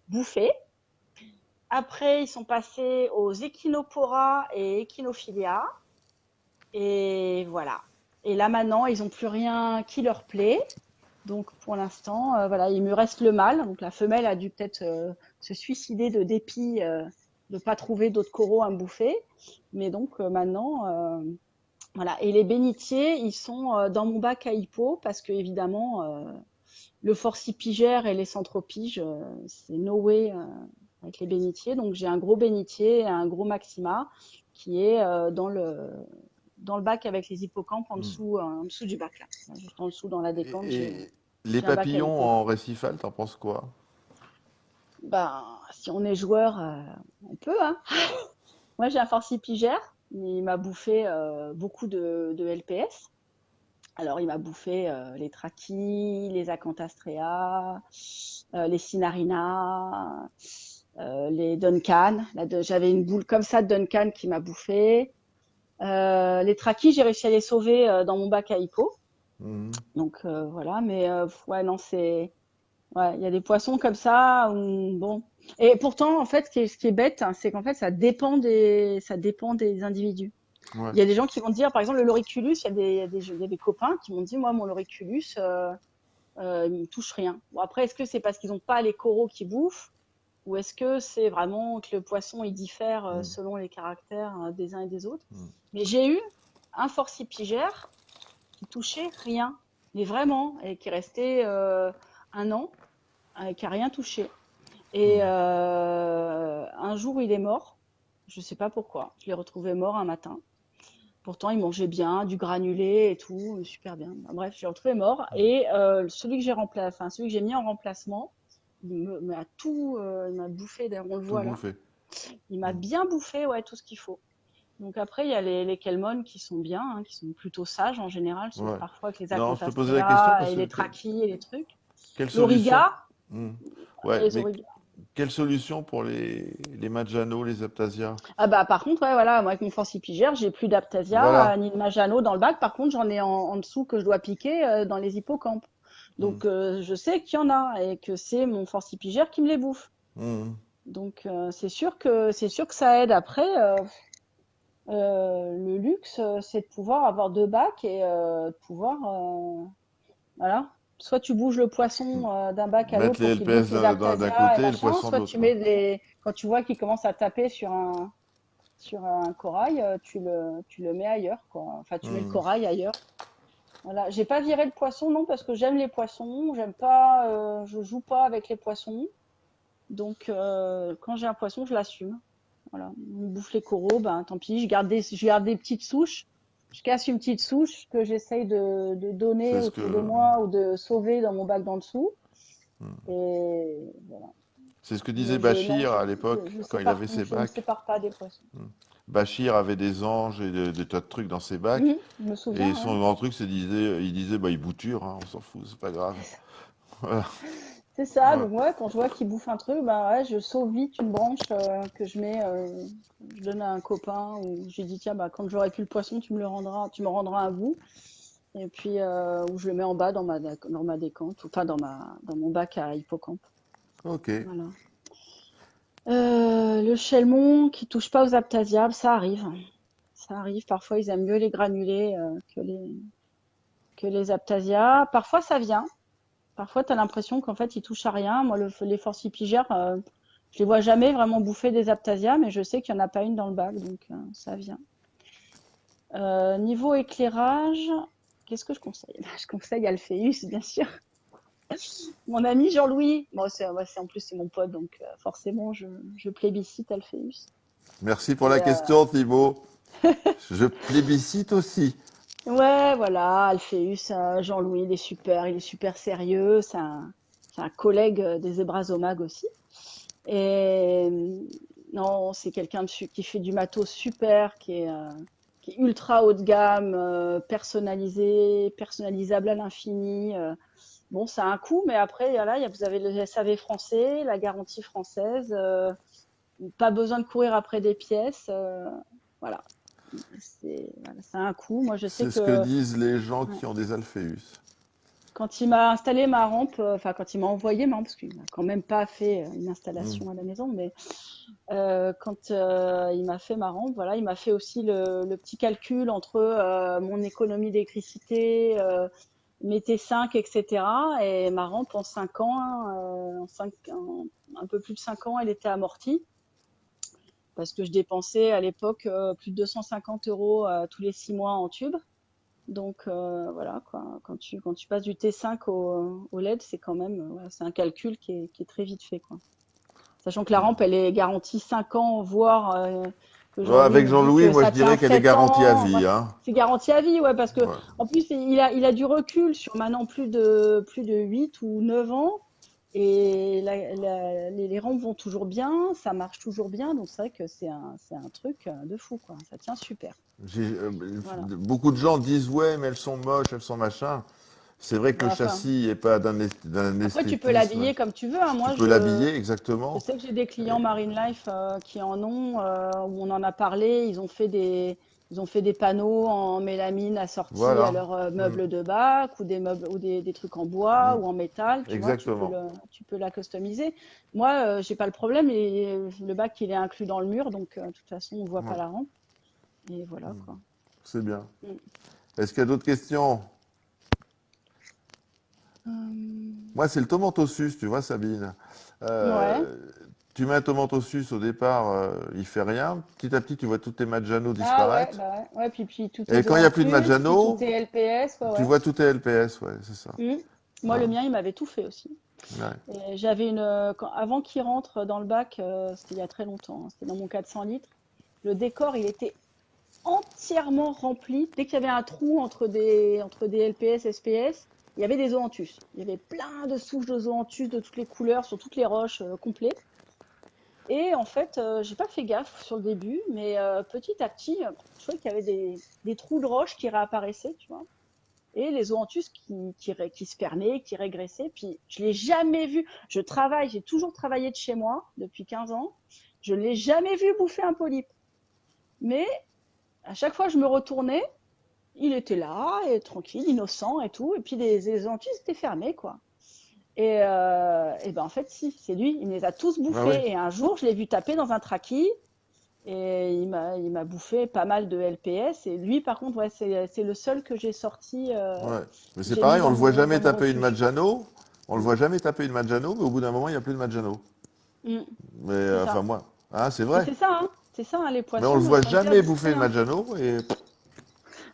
bouffé. Après, ils sont passés aux Echinopora et Echinophilia. Et voilà. Et là, maintenant, ils n'ont plus rien qui leur plaît. Donc, pour l'instant, voilà, il me reste le mâle. Donc, la femelle a dû peut-être se suicider de dépit de ne pas trouver d'autres coraux à me bouffer. Mais donc, maintenant, voilà. Et les bénitiers, ils sont dans mon bac à hippo parce que, évidemment, le forcipigère et les centropiges, c'est no way avec les bénitiers. Donc, j'ai un gros bénitier et un gros maxima qui est dans le bac avec les hippocampes en dessous du bac, là. Juste en dessous, dans la décompte, Et les j'ai un bac à papillons hippo. en récifal, t'en penses quoi? Ben, si on est joueur, on peut, hein. Moi, j'ai un forcipigère. Il m'a bouffé beaucoup de LPS. Alors, il m'a bouffé les trachis, les acantastrea, les cinarina, les Duncan. J'avais une boule comme ça de Duncan qui m'a bouffé. Les trachis, j'ai réussi à les sauver dans mon bac à hippo. Mhm. Donc voilà, mais ouais, non, ouais, il y a des poissons comme ça bon. Et pourtant, en fait, ce qui est bête, hein, c'est qu'en fait, ça dépend des individus. Ouais. Il y a des gens qui vont dire, par exemple, le loriculus, il y a des copains qui m'ont dit, moi, mon loriculus, il me touche rien. Bon, après, est-ce que c'est parce qu'ils n'ont pas les coraux qui bouffent, ou est-ce que c'est vraiment que le poisson il diffère Mhm. selon les caractères des uns et des autres? Mhm. Mais j'ai eu un forcipigère qui touchait rien, mais vraiment, et qui restait 1 an, qui a rien touché. Et Mhm. un jour, il est mort. Je sais pas pourquoi. Je l'ai retrouvé mort un matin. Pourtant, il mangeait bien, du granulé et tout, super bien. Bref, je l'ai retrouvé mort. Et celui que j'ai mis en remplacement, il m'a bouffé. D'ailleurs, on le Tout voit là. bouffé. Il m'a Mhm. bien bouffé, ouais, tout ce qu'il faut. Donc après, il y a les Kelmon qui sont bien, hein, qui sont plutôt sages en général, sauf Ouais. parfois avec les Non, je te posais la question acantastréas parce et que les trachis et les trucs. quelle solution? L'origa, Mhm. Ouais, les mais origas. quelle solution pour les Majano, les Aptasia? Ah bah par contre, ouais, voilà, moi avec mon forcipigère, j'ai plus d'Aptasia Voilà. ni de Majano dans le bac. Par contre, j'en ai en dessous que je dois piquer dans les hippocampes. Mhm. Donc je sais qu'il y en a et que c'est mon forcipigère qui me les bouffe. Mhm. Donc c'est sûr que ça aide. Après, le luxe, c'est de pouvoir avoir 2 bacs et de pouvoir voilà. Soit tu bouges le poisson d'un bac à Mettre l'autre les pour qu'il bouffe LPS les d'un Aptasia et côté et le machin, poisson de soit l'autre, tu quoi. mets quand tu vois qu'il commence à taper sur un corail, tu le mets ailleurs, quoi. Enfin, tu mets le Mhm. corail ailleurs. Voilà. J'ai pas viré le poisson, non, parce que j'aime les poissons. J'aime pas, je joue pas avec les poissons. Donc, quand j'ai un poisson, je l'assume. Voilà. Il me bouffe les coraux, ben tant pis. Je garde des petites souches. Je casse une petite souche que j'essaye de donner C'est ce autour de que, moi ou de sauver dans mon bac d'en dessous. mhm. Et voilà. C'est ce que disait Mais non, Bachir à l'époque quand il avait ses je me bacs. sépare pas des poissons. Mhm. Bachir avait des anges et des tas de trucs dans ses bacs. Je me Et souviens, ouais. son grand truc, il disait, bah, il bouture, hein, on s'en fout, c'est pas grave. Voilà. C'est ça, Ouais. donc ouais, quand je vois qu'il bouffe un truc, bah ouais, je sauve vite une branche que je donne à un copain ou je lui dis tiens bah quand j'aurai plus le poisson, tu me rendras un bout et puis ou je le mets en bas dans ma décante, ou enfin dans mon bac à hippocampe. Ok. Voilà. Le chelmon qui touche pas aux aptasiables, ça arrive. Ça arrive. Parfois ils aiment mieux les granulés que les aptasias. Parfois ça vient. Parfois, tu as l'impression qu'en fait, ils touchent à rien. Moi, les forcipigères, je les vois jamais vraiment bouffer des aptasias, mais je sais qu'il y en a pas une dans le bac, donc ça vient. Niveau éclairage, qu'est-ce que je conseille? Je conseille Alpheus, bien sûr. Mon ami Jean-Louis, bon, en plus c'est mon pote, donc forcément je plébiscite Alpheus. Merci pour la Et question, Thibaut. Je plébiscite aussi. ouais, voilà, Alpheus, Jean-Louis, il est super sérieux. C'est un collègue des Zébrazomag aussi. Et Non, c'est quelqu'un qui fait du matos super, qui est ultra haut de gamme, personnalisé, personnalisable à l'infini. Bon, ça a un coût, mais après, voilà, vous avez le SAV français, la garantie française, pas besoin de courir après des pièces. Voilà, voilà, ça a un coût. Moi, je sais C'est ce que que disent les gens ouais, qui ont des Alpheus. quand il m'a installé ma rampe, enfin quand il m'a envoyé ma rampe, parce qu'il m'a quand même pas fait une Hmm. installation à la maison, mais quand il m'a fait ma rampe, voilà, il m'a fait aussi le petit calcul entre mon économie d'électricité, mes T5, etc. Et ma rampe en 5 ans, hein, un peu plus de 5 ans, elle était amortie parce que je dépensais à l'époque plus de 250 € tous les 6 mois en tube. Donc voilà quoi, quand tu passes du T5 au LED, c'est quand même ouais, c'est un calcul qui est très vite fait quoi. Sachant que la rampe, elle est garantie 5 ans, voire que Ouais, Jean-Louis avec me dit Jean-Louis, que moi ça je tient dirais qu'elle est 7 garantie à ans. Moi, vie, hein. c'est garantie à vie, ouais, parce que Ouais. en plus, il a du recul sur maintenant plus de 8 ou 9 ans. Et les rampes vont toujours bien, ça marche toujours bien, donc c'est vrai que c'est un truc de fou, quoi. Ça tient super. Voilà. Beaucoup de gens disent ouais, mais elles sont moches, elles sont machin. C'est vrai que Bah, le enfin, châssis est pas d'un après, tu peux esthétisme. l'habiller comme tu veux, hein. Tu Moi, peux l'habiller je exactement. sais que j'ai des Et clients Marine Life qui en ont, où on en a parlé. Ils ont fait des panneaux en mélamine assortis à voilà. leurs Hmm, meubles de bac ou des meubles ou des trucs en bois hmm, ou en métal. Tu vois, exactement. tu peux la customiser. Moi, j'ai pas le problème. Et le bac, il est inclus dans le mur, donc de toute façon, on voit pas Ouais, la rampe. Et voilà quoi. c'est bien. Mm. Est-ce qu'il y a d'autres questions? Moi, c'est le tomentossus, tu vois, Sabine. Ouais. Euh, Tu mets un tomentossus au départ, il fait rien. Petit à petit, tu vois toutes tes Maggiano Ah ouais, disparaître. bah ouais. Ouais, puis tout est Et quand il n'y a plus de Zoantus, puis tout Maggiano, est LPS, ouais, tu ouais. vois tout tes LPS, ouais, c'est ça. Mm. Moi, le Hein, mien, il m'avait tout fait aussi. ouais. Et j'avais avant qu'il rentre dans le bac, c'était il y a très longtemps, hein, c'était dans mon 400 litres. Le décor, il était entièrement rempli. Dès qu'il y avait un trou entre des LPS, SPS, il y avait des zoanthus. Il y avait plein de souches de zoanthus de toutes les couleurs, sur toutes les roches, complets. Et en fait, j'ai pas fait gaffe sur le début, mais petit à petit, je trouvais qu'il y avait des trous de roches qui réapparaissaient, tu vois. Et les zoanthus qui se fermaient, qui régressaient. Puis je l'ai jamais vu. J'ai toujours travaillé de chez moi depuis 15 ans. Je l'ai jamais vu bouffer un polype. Mais à chaque fois que je me retournais, il était là, et tranquille, innocent et tout. Et puis les zoanthus étaient fermés, quoi. Et ben en fait, si, c'est lui. Il me les a tous Ah oui, bouffés. Et un jour, je l'ai vu taper dans un traki. Et il m'a bouffé pas mal de LPS. Et lui, par contre, ouais, c'est le seul que j'ai sorti, ouais. Mais que c'est j'ai mis pareil, on le voit dans jamais mon taper une refuge. Maggiano. On le Mm. voit jamais taper une Maggiano, mais au bout d'un moment, il n'y a plus de Maggiano. Mm. Mais C'est enfin, ça. moi, hein, c'est Mais vrai. c'est ça, hein, les Mais on le poissons, ils voit sont hyper jamais bouffer discrets, une hein. Maggiano et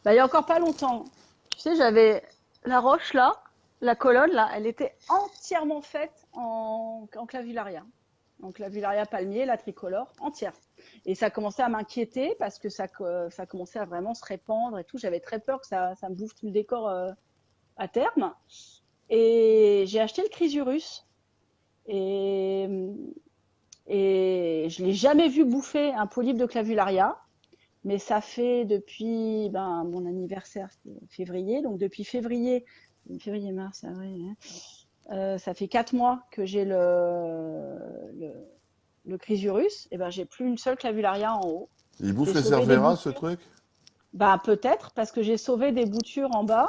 Bah, il y a encore pas longtemps, tu sais, j'avais la roche là, la colonne là, elle était entièrement faite en clavularia. En clavularia palmier, la tricolore, entière. Et ça commençait à m'inquiéter parce que ça commençait à vraiment se répandre et tout. J'avais très peur que ça me bouffe tout le décor à terme. Et j'ai acheté le Chrysurus et, et je l'ai jamais vu bouffer un polype de clavularia. Mais ça fait depuis ben, mon anniversaire, c'était février. Donc depuis février, mars, avril, hein, ça fait 4 mois que j'ai le, le Chrysurus. Et ben j'ai plus une seule clavularia en haut. il bouffe J'ai les sauvé des cerveras, ce boutures. truc. Ben peut-être parce que j'ai sauvé des boutures en bas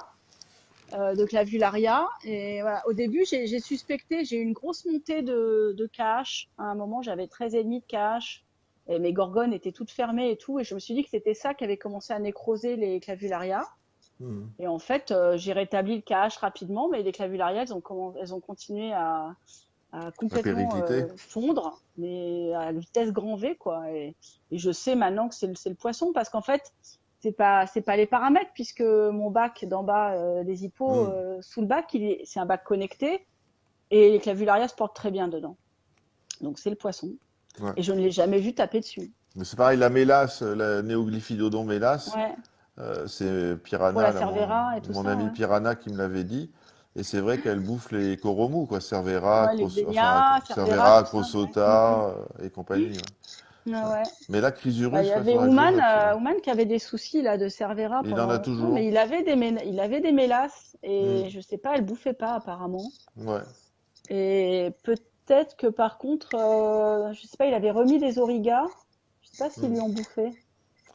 de clavularia. Et voilà, au début j'ai suspecté, j'ai eu une grosse montée de cache. À un moment j'avais 13,5 de cache. Et mes gorgones étaient toutes fermées et tout, et je me suis dit que c'était ça qui avait commencé à nécroser les clavularias. Hmm. Et en fait, j'ai rétabli le KH rapidement, mais les clavularias, elles ont continué à La complètement périclité. fondre, mais à vitesse grand V, quoi. Et je sais maintenant que c'est le poisson, parce qu'en fait, c'est pas les paramètres, puisque mon bac d'en bas des hippos, Hmm. sous le bac, c'est un bac connecté, et les clavularias se portent très bien dedans. Donc c'est le poisson. Ouais. Et je ne l'ai jamais vu taper dessus. Mais c'est pareil, la mélasse, la Néoglyphiodon mélasse, Ouais, c'est pour Piranha, la là, Cervera et tout mon ça, ami ouais. Piranha qui me l'avait dit. Et c'est vrai qu'elle bouffe les coraux mous, quoi. Cervera, Ouais, les Enfin, Xenia, Cervera, Cervera, tout ça, ouais. Crosota et compagnie. Ouais. Ah ouais. Mais là, Bah, Chrysurus, il y là, avait faudrait que je Ouman, mette celui-là. Ouman qui avait des soucis là de Cervera Il en pendant a longtemps, mais toujours. il avait des mélasses et Hmm. je sais pas, elle bouffait pas apparemment. Ouais, Et peut-être que par contre, je sais pas, il avait remis des origas. Je sais pas s'ils hmm. lui ont bouffé.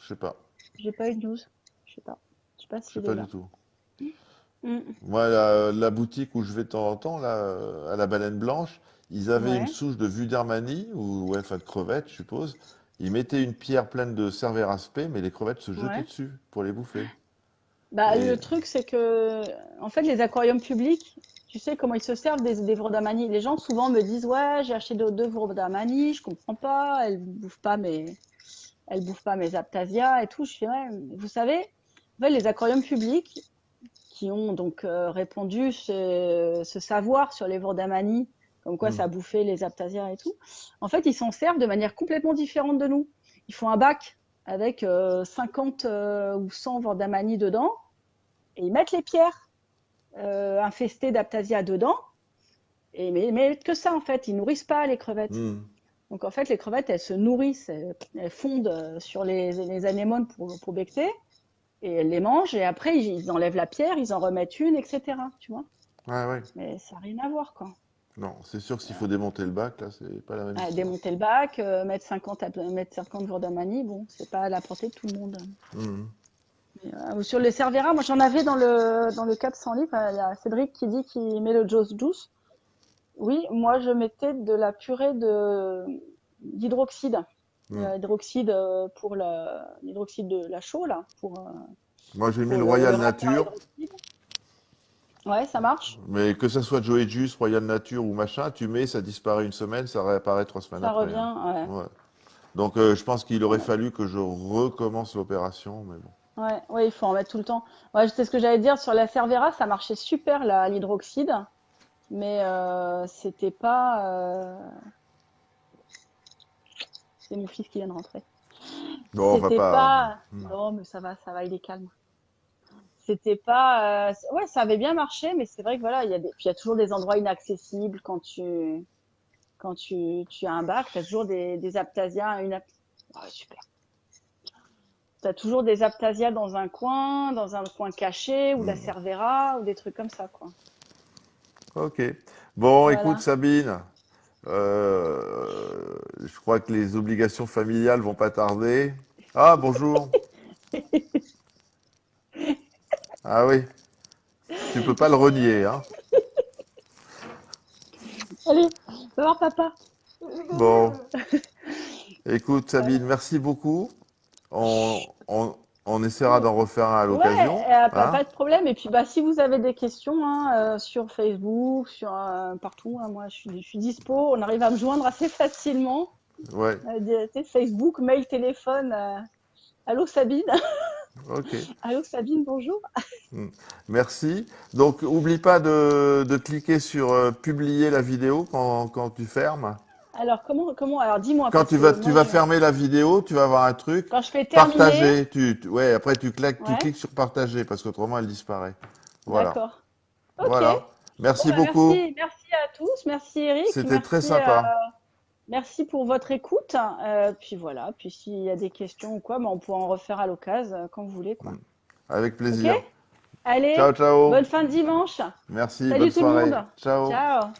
Je sais pas. J'ai pas eu de news. Je sais pas. Je sais pas Je sais s'il est pas du là. tout. Mm. Moi, la boutique où je vais de temps en temps, là, à la Baleine Blanche, ils avaient une Ouais, souche de Vudermanie, ou ouais, enfin de crevettes, je suppose. Ils mettaient une pierre pleine de Cervera spé, mais les crevettes se jetaient ouais. dessus pour les bouffer. Bah, le Et truc, c'est que, en fait, les aquariums publics, tu sais comment ils se servent des Vrodamani. Les gens souvent me disent, ouais, j'ai acheté deux Vrodamani, je comprends pas, elles bouffent pas mes Aptasia et tout. Je fais, ouais, mais vous savez, en fait, les aquariums publics qui ont donc répandu ce savoir sur les Vrodamani, comme quoi hmm, ça bouffait les Aptasia et tout, en fait, ils s'en servent de manière complètement différente de nous. Ils font un bac avec 50 ou 100 Vrodamani dedans et ils mettent les pierres infestées d'Aptasia dedans. Et mais ils mettent que ça en fait, ils nourrissent pas les crevettes. hmm. Donc en fait, les crevettes, elles se nourrissent, elles fondent sur les anémones pour becter, et elles les mangent, et après ils enlèvent la pierre, ils en remettent une, etc. Tu vois? Ouais, ouais. Mais ça n'a rien à voir, quoi. Non, c'est sûr que s'il faut démonter le bac, là, c'est pas la même Ah, histoire. démonter le bac, mettre 50 jours d'amani, bon, c'est pas à la portée de tout le monde. Hmm. Mais, sur les Cervera, moi j'en avais dans le 400 livres, il y a Cédric qui dit qu'il met le Joss Juice. Oui, moi je mettais de la purée d'hydroxyde. Hmm. Hydroxyde l'hydroxyde de la chaux là Moi, j'ai mis pour le le Royal réacteur à Nature, hydroxyde. Ouais, ça marche. mais que ça soit Joe Juice, Royal Nature ou machin, tu mets, ça disparaît une semaine, ça réapparaît 3 semaines Ça après, hein. revient. Ouais. Ouais. Donc, je pense qu'il aurait Ouais. fallu que je recommence l'opération, mais bon. Ouais, ouais, il faut en mettre tout le temps. Ouais, c'est ce que j'allais dire sur la Cervera, ça marchait super là, l'hydroxyde, mais c'était pas. C'est mon fils qui vient de rentrer. Bon, on va C'était pas. pas. Hmm. Non, mais ça va, il est calme. C'était pas. Ouais, ça avait bien marché, mais c'est vrai que voilà, puis il y a toujours des endroits inaccessibles quand tu as un bac, t'as toujours des aptasias, Ouais, super. T'as toujours des aptasias dans un coin caché, ou la Hmm. cervera, ou des trucs comme ça, quoi. Ok. Bon, écoute, Voilà. Sabine, je crois que les obligations familiales vont pas tarder. Ah, bonjour. Ah oui, tu peux pas le renier, hein. Allez, va voir papa. Bon, écoute, Voilà. Sabine, merci beaucoup. On essaiera d'en refaire un à l'occasion, Ouais, pas hein. de problème. Et puis, bah, si vous avez des questions hein, sur Facebook, partout, hein, moi, je suis dispo. On arrive à me joindre assez facilement. Ouais, Tu sais, Facebook, mail, téléphone. Allô Sabine. ok. Allô Sabine, bonjour. Hmm. Merci. Donc, oublie pas de cliquer sur publier la vidéo quand tu fermes. Alors, alors dis-moi, Quand parce tu vas, que tu moi, vas fermer la vidéo, tu vas avoir un truc. quand je fais terminer, Partager. Ouais, après tu ouais, cliques sur partager parce qu'autrement elle disparaît. Voilà. d'accord. Ok. Voilà. Bon, Merci bah, beaucoup. merci à tous. Merci Eric. C'était très sympa. Merci pour votre écoute. Puis voilà. Puis s'il y a des questions ou quoi, bah, on pourra en refaire à l'occasion quand vous voulez, quoi. Avec Ok? plaisir. Allez, Ciao, ciao. bonne fin de dimanche. Merci. Bonne Salut tout le soirée. monde. Ciao. Ciao.